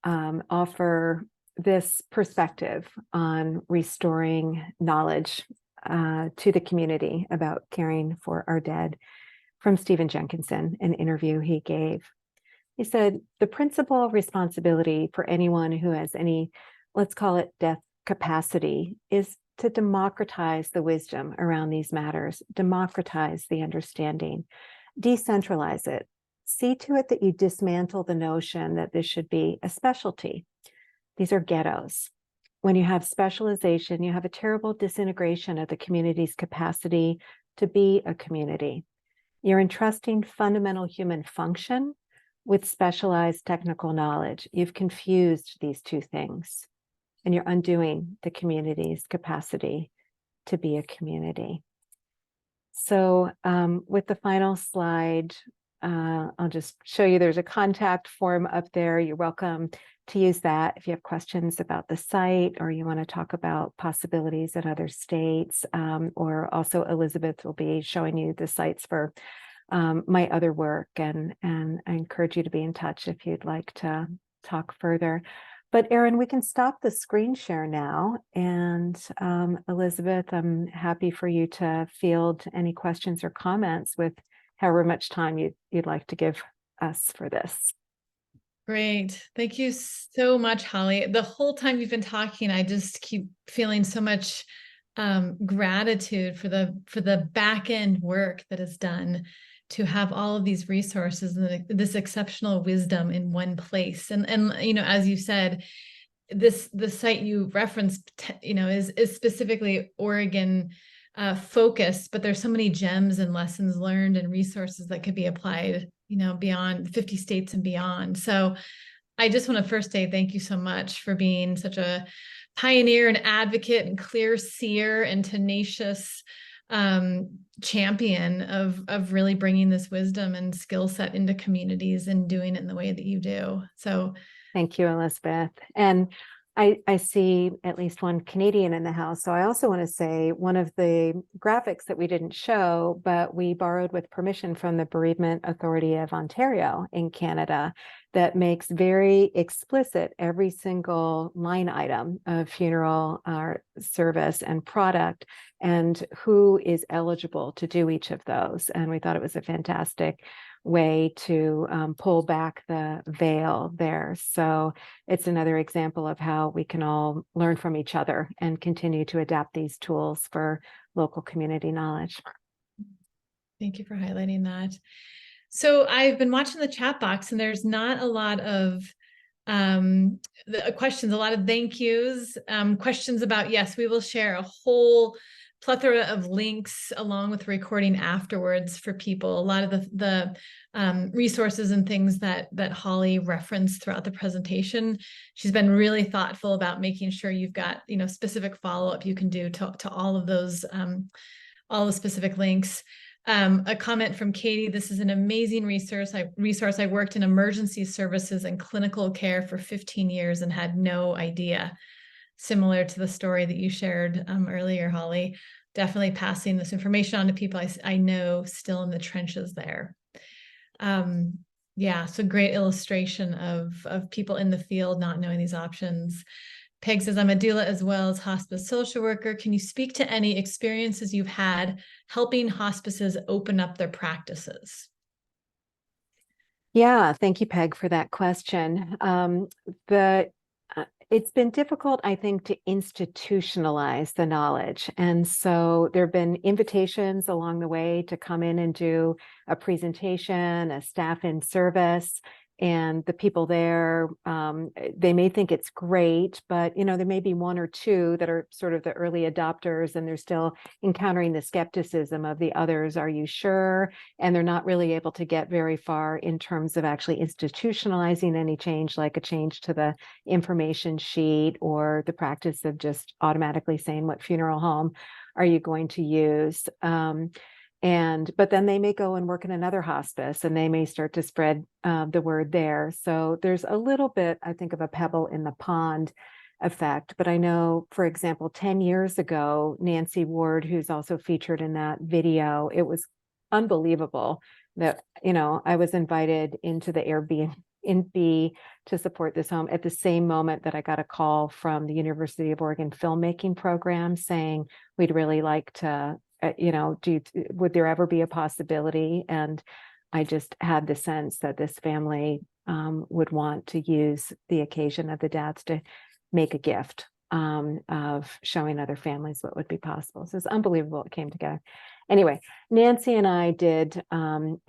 offer this perspective on restoring knowledge to the community about caring for our dead from Stephen Jenkinson, an interview he gave. He said, the principal responsibility for anyone who has any, let's call it death capacity, is to democratize the wisdom around these matters, democratize the understanding, decentralize it. See to it that you dismantle the notion that this should be a specialty. These are ghettos. When you have specialization, you have a terrible disintegration of the community's capacity to be a community. You're entrusting fundamental human function with specialized technical knowledge. You've confused these two things, and you're undoing the community's capacity to be a community. So with the final slide, I'll just show you there's a contact form up there. You're welcome to use that if you have questions about the site or you want to talk about possibilities in other states. Or also Elizabeth will be showing you the sites for my other work, and I encourage you to be in touch if you'd like to talk further. But Erin, we can stop the screen share now. And Elizabeth, I'm happy for you to field any questions or comments with however much time you'd like to give us for this. Great. Thank you so much, Holly. The whole time you've been talking, I just keep feeling so much gratitude for the back end work that is done to have all of these resources and this exceptional wisdom in one place. And you know, as you said, the site you referenced, you know, is specifically Oregon focused, but there's so many gems and lessons learned and resources that could be applied, you know, beyond 50 states and beyond. So I just want to first say thank you so much for being such a pioneer and advocate and clear seer and tenacious champion of really bringing this wisdom and skill set into communities and doing it in the way that you do. So thank you, Elizabeth. And I see at least one Canadian in the house. So I also want to say one of the graphics that we didn't show, but we borrowed with permission from the Bereavement Authority of Ontario in Canada, that makes very explicit every single line item of funeral service and product and who is eligible to do each of those. And we thought it was a fantastic way to pull back the veil there. So it's another example of how we can all learn from each other and continue to adapt these tools for local community knowledge. Thank you for highlighting that. So I've been watching the chat box and there's not a lot of questions, a lot of thank yous, questions about, yes, we will share a whole plethora of links along with recording afterwards for people. A lot of the resources and things that Holly referenced throughout the presentation. She's been really thoughtful about making sure you've got, you know, specific follow-up you can do to all of those, all the specific links. A comment from Katie, this is an amazing resource. I worked in emergency services and clinical care for 15 years and had no idea. Similar to the story that you shared earlier, Holly, definitely passing this information on to people I know still in the trenches there. Yeah, so great illustration of people in the field not knowing these options. Peg says, I'm a doula as well as hospice social worker. Can you speak to any experiences you've had helping hospices open up their practices? Yeah, thank you, Peg, for that question. It's been difficult, I think, to institutionalize the knowledge. And so there have been invitations along the way to come in and do a presentation, a staff in service. And the people there, they may think it's great, but there may be one or two that are sort of the early adopters, and they're still encountering the skepticism of the others. Are you sure? And they're not really able to get very far in terms of actually institutionalizing any change, like a change to the information sheet or the practice of just automatically saying what funeral home are you going to use. But then they may go and work in another hospice, and they may start to spread the word there. So there's a little bit, I think, of a pebble in the pond effect. But I know, for example, 10 years ago, Nancy Ward, who's also featured in that video, it was unbelievable that, I was invited into the Airbnb to support this home at the same moment that I got a call from the University of Oregon filmmaking program saying, we'd really like to, would there ever be a possibility? And I just had the sense that this family would want to use the occasion of the deaths to make a gift of showing other families what would be possible. So it's unbelievable it came together. Anyway, Nancy and I did an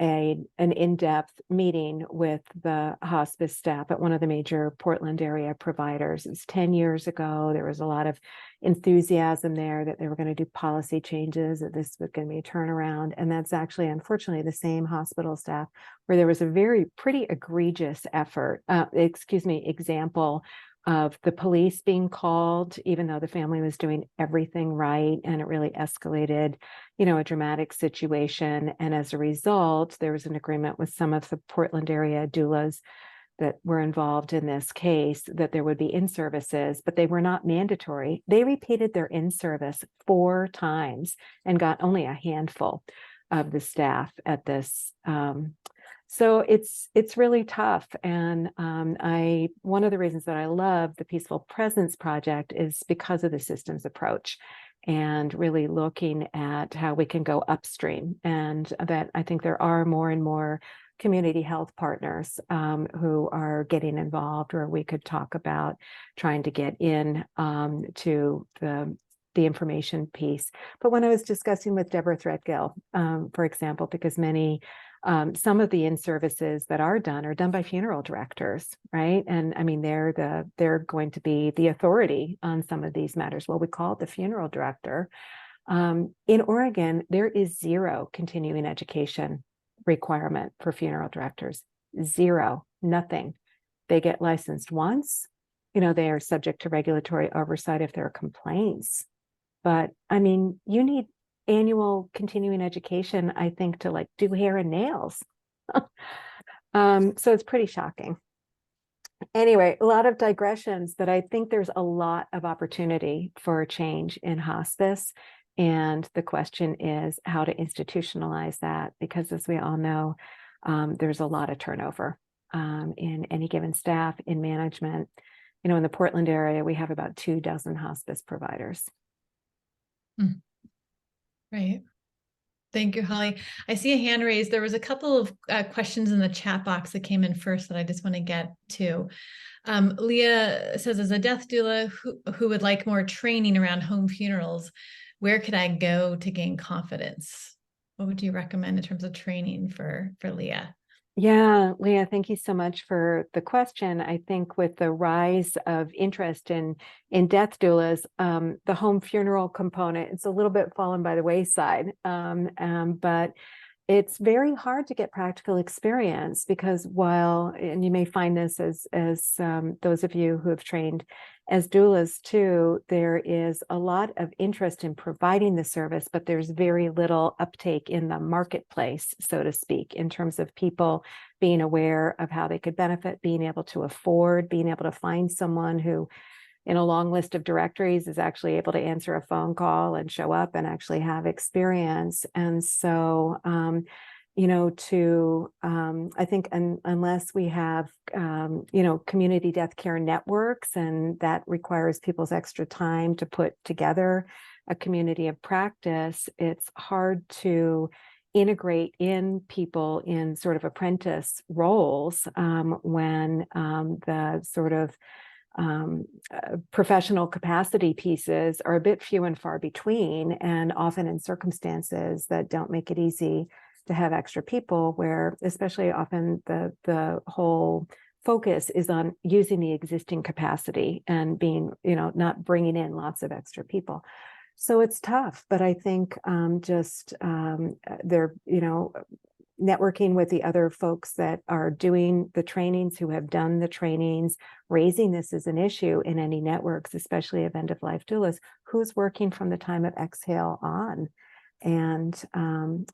in-depth meeting with the hospice staff at one of the major Portland area providers. It was 10 years ago. There was a lot of enthusiasm there that they were going to do policy changes, that this was going to be a turnaround. And that's actually, unfortunately, the same hospital staff where there was a pretty egregious example of the police being called, even though the family was doing everything right, and it really escalated, a dramatic situation. And as a result, there was an agreement with some of the Portland area doulas that were involved in this case that there would be in-services, but they were not mandatory. They repeated their in-service 4 times and got only a handful of the staff at this. So it's really tough. And one of the reasons that I love the Peaceful Presence Project is because of the systems approach and really looking at how we can go upstream. And that I think there are more and more community health partners who are getting involved, where we could talk about trying to get in to the information piece. But when I was discussing with Deborah Threadgill, for example, because some of the in-services that are done by funeral directors, right? And I mean, they're going to be the authority on some of these matters. Well, we call it the funeral director. In Oregon, there is 0 continuing education requirement for funeral directors. 0, nothing. They get licensed once. They are subject to regulatory oversight if there are complaints. But I mean, you need annual continuing education, I think, to do hair and nails. So it's pretty shocking. Anyway, a lot of digressions, but I think there's a lot of opportunity for change in hospice. And the question is how to institutionalize that, because as we all know, there's a lot of turnover in any given staff, in management. In the Portland area, we have about 24 hospice providers. Right. Thank you, Holly. I see a hand raised. There was a couple of questions in the chat box that came in first that I just want to get to. Leah says, as a death doula who would like more training around home funerals, where could I go to gain confidence? What would you recommend in terms of training for Leah? Yeah, Leah, thank you so much for the question. I think with the rise of interest in death doulas, the home funeral component, it's a little bit fallen by the wayside. But it's very hard to get practical experience because and you may find this as those of you who have trained as doulas too, there is a lot of interest in providing the service, but there's very little uptake in the marketplace, so to speak, in terms of people being aware of how they could benefit, being able to afford, being able to find someone who in a long list of directories is actually able to answer a phone call and show up and actually have experience. And so to, I think, unless we have, community death care networks, and that requires people's extra time to put together a community of practice, it's hard to integrate in people in sort of apprentice roles when the sort of professional capacity pieces are a bit few and far between, and often in circumstances that don't make it easy to have extra people, where especially often the whole focus is on using the existing capacity and being, not bringing in lots of extra people. So it's tough, but I think they're, networking with the other folks that are doing the trainings, who have done the trainings, raising this as an issue in any networks, especially of end-of-life doulas, who's working from the time of exhale on. And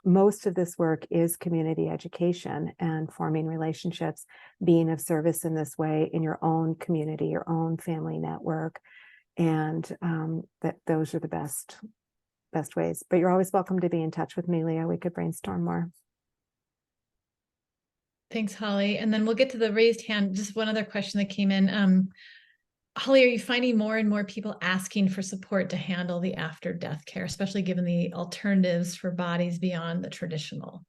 most of this work is community education and forming relationships, being of service in this way in your own community, your own family network. And that those are the best ways. But you're always welcome to be in touch with me, Leah. We could brainstorm more. Thanks, Holly. And then we'll get to the raised hand. Just one other question that came in. Holly, are you finding more and more people asking for support to handle the after death care, especially given the alternatives for bodies beyond the traditional?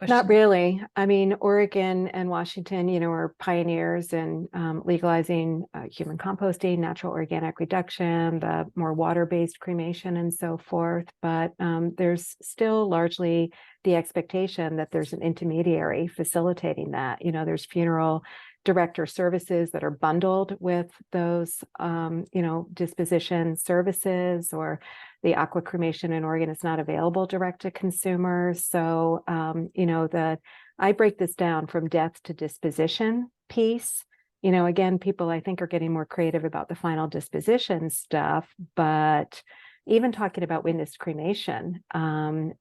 Not really. I mean, Oregon and Washington, are pioneers in legalizing human composting, natural organic reduction, the more water-based cremation, and so forth. But there's still largely the expectation that there's an intermediary facilitating that. There's funeral director services that are bundled with those, disposition services, or the aqua cremation in Oregon is not available direct to consumer. So, I break this down from death to disposition piece. Again, people I think are getting more creative about the final disposition stuff, but even talking about witnessed cremation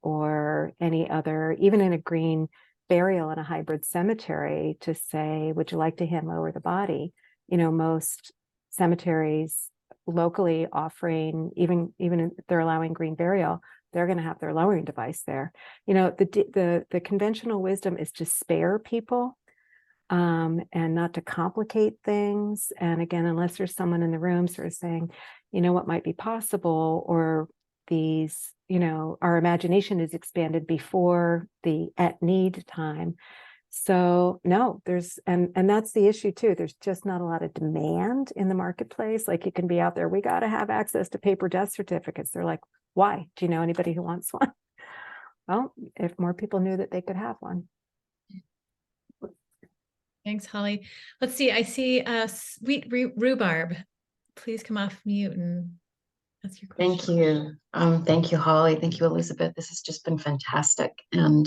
or any other, even in a green burial in a hybrid cemetery, to say, would you like to hand lower the body? Most cemeteries locally offering, even if they're allowing green burial, they're going to have their lowering device there. The conventional wisdom is to spare people and not to complicate things. And again, unless there's someone in the room sort of saying, what might be possible, or these, our imagination is expanded before the at need time. So no, and that's the issue too. There's just not a lot of demand in the marketplace. Like, you can be out there, we got to have access to paper death certificates. They're like, why? Do you know anybody who wants one? Well, if more people knew that they could have one. Thanks, Holly. Let's see. I see Sweet Rhubarb. Please come off mute and ask your question. Thank you. Thank you, Holly. Thank you, Elizabeth. This has just been fantastic. And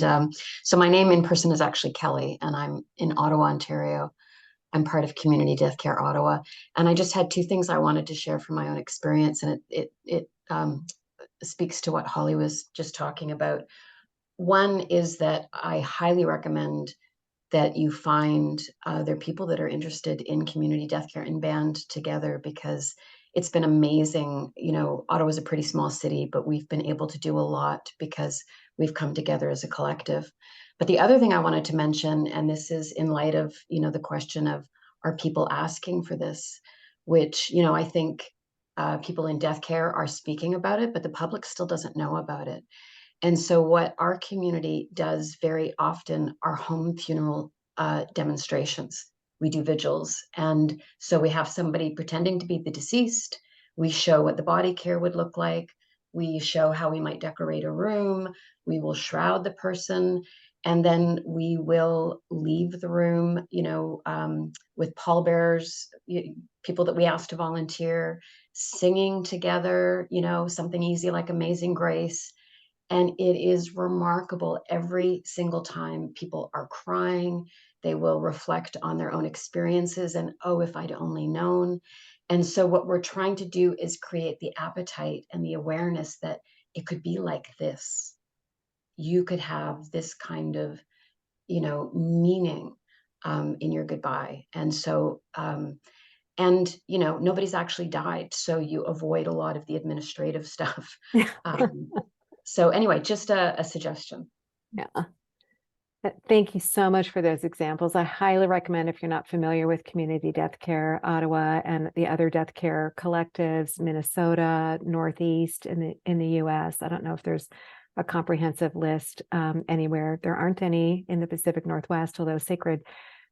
so my name in person is actually Kelly, and I'm in Ottawa, Ontario. I'm part of Community Death Care Ottawa. And I just had two things I wanted to share from my own experience. And it speaks to what Holly was just talking about. One is that I highly recommend that you find there are people that are interested in community death care and band together, because it's been amazing. Ottawa's a pretty small city, but we've been able to do a lot because we've come together as a collective. But the other thing I wanted to mention, and this is in light of, the question of, are people asking for this, which, I think people in death care are speaking about it, but the public still doesn't know about it. And so what our community does very often are home funeral demonstrations. We do vigils. And so we have somebody pretending to be the deceased. We show what the body care would look like. We show how we might decorate a room. We will shroud the person. And then we will leave the room, with pallbearers, people that we ask to volunteer, singing together, something easy like Amazing Grace. And it is remarkable. Every single time people are crying, they will reflect on their own experiences and, oh, if I'd only known. And so what we're trying to do is create the appetite and the awareness that it could be like this. You could have this kind of, meaning in your goodbye. And so, nobody's actually died. So you avoid a lot of the administrative stuff. So anyway, just a suggestion. Yeah. Thank you so much for those examples. I highly recommend, if you're not familiar with Community Death Care Ottawa and the other death care collectives, Minnesota, Northeast in the US. I don't know if there's a comprehensive list anywhere. There aren't any in the Pacific Northwest, although Sacred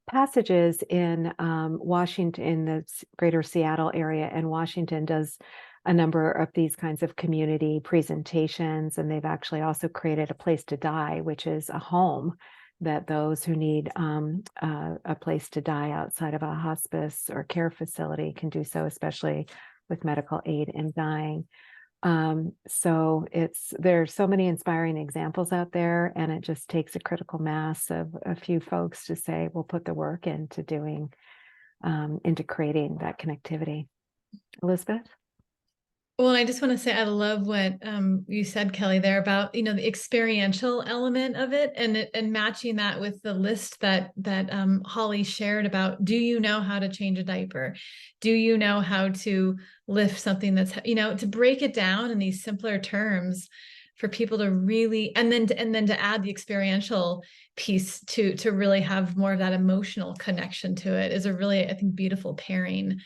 Passages in Washington, in the greater Seattle area, and Washington does a number of these kinds of community presentations, and they've actually also created a place to die, which is a home that those who need a place to die outside of a hospice or care facility can do so, especially with medical aid in dying. So there's so many inspiring examples out there, and it just takes a critical mass of a few folks to say, we'll put the work into into creating that connectivity. Elizabeth? Well, I just want to say I love what you said, Kelly, there about, you know, the experiential element of it, and matching that with the list that Holly shared about, do you know how to change a diaper? Do you know how to lift something that's, you know, to break it down in these simpler terms for people to really, and then to add the experiential piece to really have more of that emotional connection to it is a really, I think, beautiful pairing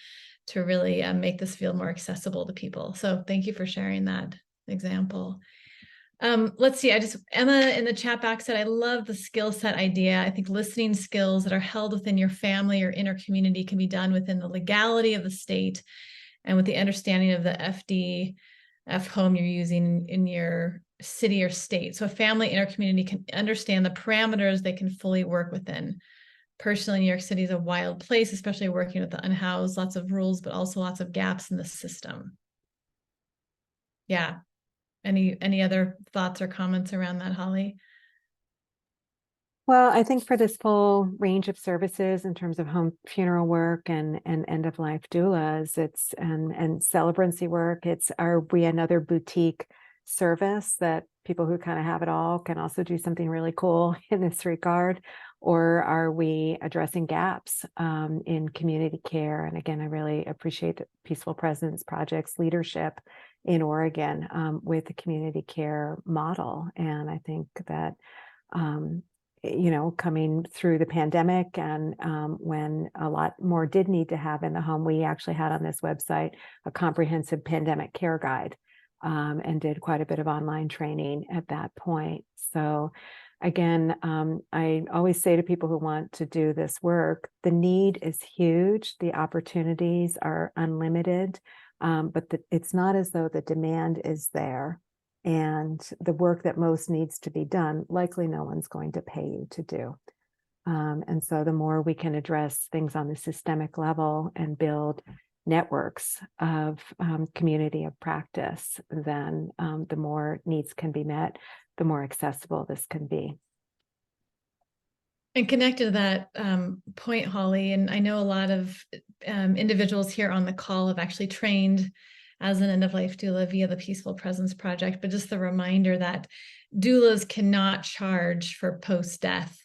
to really make this feel more accessible to people. So thank you for sharing that example. Let's see, Emma in the chat box said, I love the skill set idea. I think listening skills that are held within your family or inner community can be done within the legality of the state and with the understanding of the FDF home you're using in your city or state. So a family inner community can understand the parameters they can fully work within. Personally, New York City is a wild place, especially working with the unhoused, lots of rules, but also lots of gaps in the system. Yeah. Any other thoughts or comments around that, Holly? Well, I think for this full range of services in terms of home funeral work and end of life doulas, and celebrancy work, are we another boutique service that people who kind of have it all can also do something really cool in this regard? Or are we addressing gaps in community care? And again, I really appreciate the Peaceful Presence Project's leadership in Oregon with the community care model. And I think that, you know, coming through the pandemic and when a lot more did need to have in the home, we actually had on this website a comprehensive pandemic care guide and did quite a bit of online training at that point. So again, I always say to people who want to do this work, the need is huge. The opportunities are unlimited, but it's not as though the demand is there. And the work that most needs to be done, likely no one's going to pay you to do. And so the more we can address things on the systemic level and build networks of community of practice, then the more needs can be met, the more accessible this can be. And connected to that point, Holly, and I know a lot of individuals here on the call have actually trained as an end-of-life doula via the Peaceful Presence Project, but just the reminder that doulas cannot charge for post-death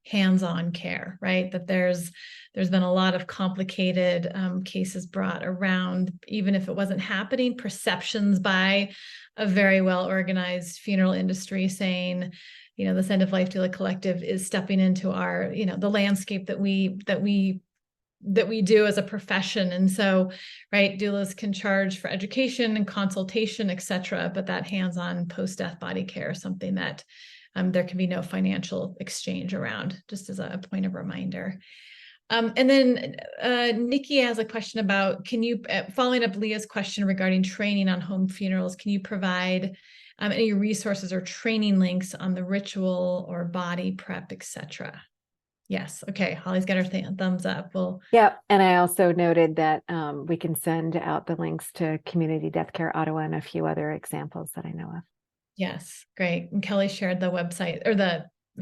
hands-on care, right? That there's been a lot of complicated cases brought around, even if it wasn't happening, perceptions by a very well-organized funeral industry saying, you know, this end-of-life doula collective is stepping into our, you know, the landscape that we do as a profession. And so, right, doulas can charge for education and consultation, et cetera, but that hands-on post-death body care is something that there can be no financial exchange around, just as a point of reminder. And then Nikki has a question about, can you, following up Leah's question regarding training on home funerals, can you provide any resources or training links on the ritual or body prep, et cetera? Yes. Okay. Holly's got her thumbs up. Well, yeah. And I also noted that we can send out the links to Community Death Care Ottawa and a few other examples that I know of. Yes. Great. And Kelly shared the website or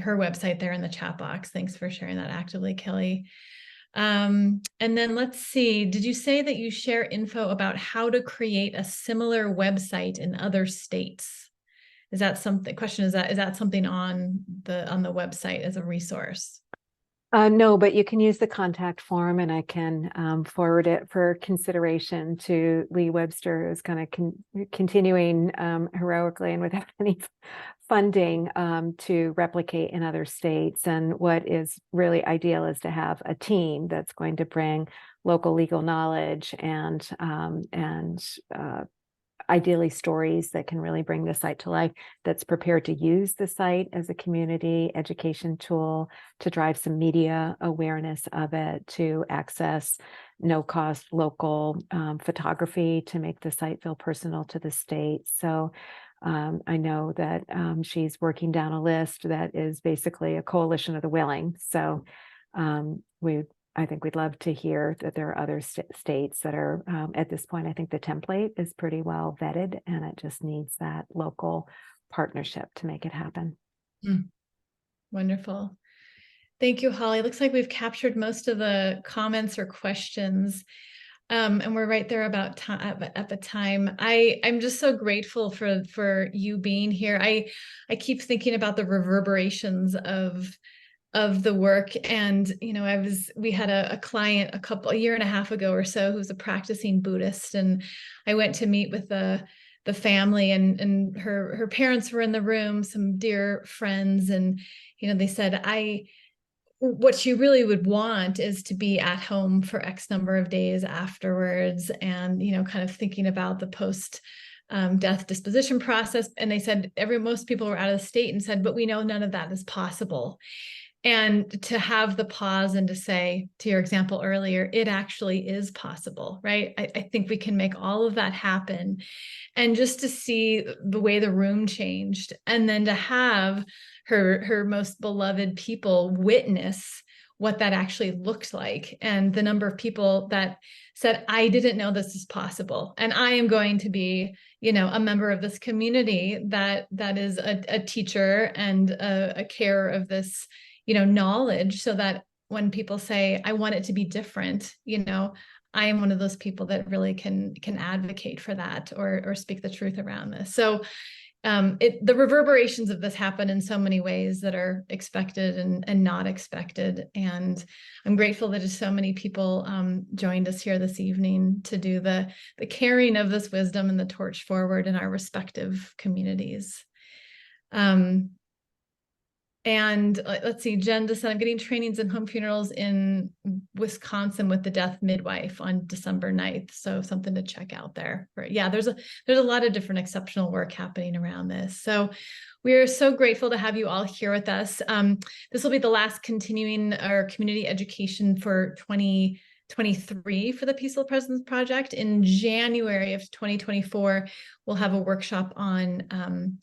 her website there in the chat box. Thanks for sharing that actively, Kelly. And then let's see, did you say that you share info about how to create a similar website in other states? Is that something, question is that something on the website as a resource? No, but you can use the contact form and I can forward it for consideration to Lee Webster, who's kind of continuing heroically and without any funding to replicate in other states. And what is really ideal is to have a team that's going to bring local legal knowledge and ideally stories that can really bring the site to life, that's prepared to use the site as a community education tool, to drive some media awareness of it, to access no-cost local photography to make the site feel personal to the state. So I know that she's working down a list that is basically a coalition of the willing. So I think we'd love to hear that there are other states that are at this point. I think the template is pretty well vetted and it just needs that local partnership to make it happen. Wonderful. Thank you, Holly. Looks like we've captured most of the comments or questions. And we're right there about at the time. I'm just so grateful for you being here. I keep thinking about the reverberations of the work. And, you know, we had a client a year and a half ago or so, who's a practicing Buddhist. And I went to meet with the family, and her parents were in the room, some dear friends. And, you know, they said, what she really would want is to be at home for X number of days afterwards. And, you know, kind of thinking about the post death disposition process. And they said most people were out of the state, and said, but we know none of that is possible. And to have the pause and to say, to your example earlier, it actually is possible, right? I think we can make all of that happen. And just to see the way the room changed, and then to have her most beloved people witness what that actually looked like. And the number of people that said, I didn't know this is possible. And I am going to be, you know, a member of this community that is a teacher and a carer of this, you know, knowledge, so that when people say, I want it to be different, you know, I am one of those people that really can advocate for that, or speak the truth around this. So the reverberations of this happen in so many ways that are expected and not expected. And I'm grateful that just so many people joined us here this evening to do the carrying of this wisdom and the torch forward in our respective communities. And let's see, Jen just said, I'm getting trainings in home funerals in Wisconsin with the death midwife on December 9th. So something to check out there. Yeah, there's a lot of different exceptional work happening around this. So we are so grateful to have you all here with us. This will be the last continuing our community education for 2023 for the Peaceful Presence Project. In January of 2024, we'll have a workshop on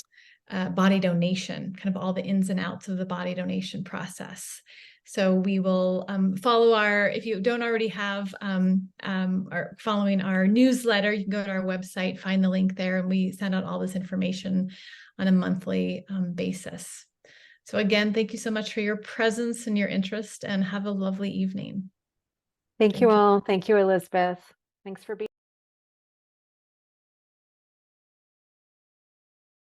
body donation, kind of all the ins and outs of the body donation process. So we will follow if you don't already have, are following our newsletter, you can go to our website, find the link there, and we send out all this information on a monthly basis. So again, thank you so much for your presence and your interest, and have a lovely evening. Thank you all. Thank you, Elizabeth. Thanks for being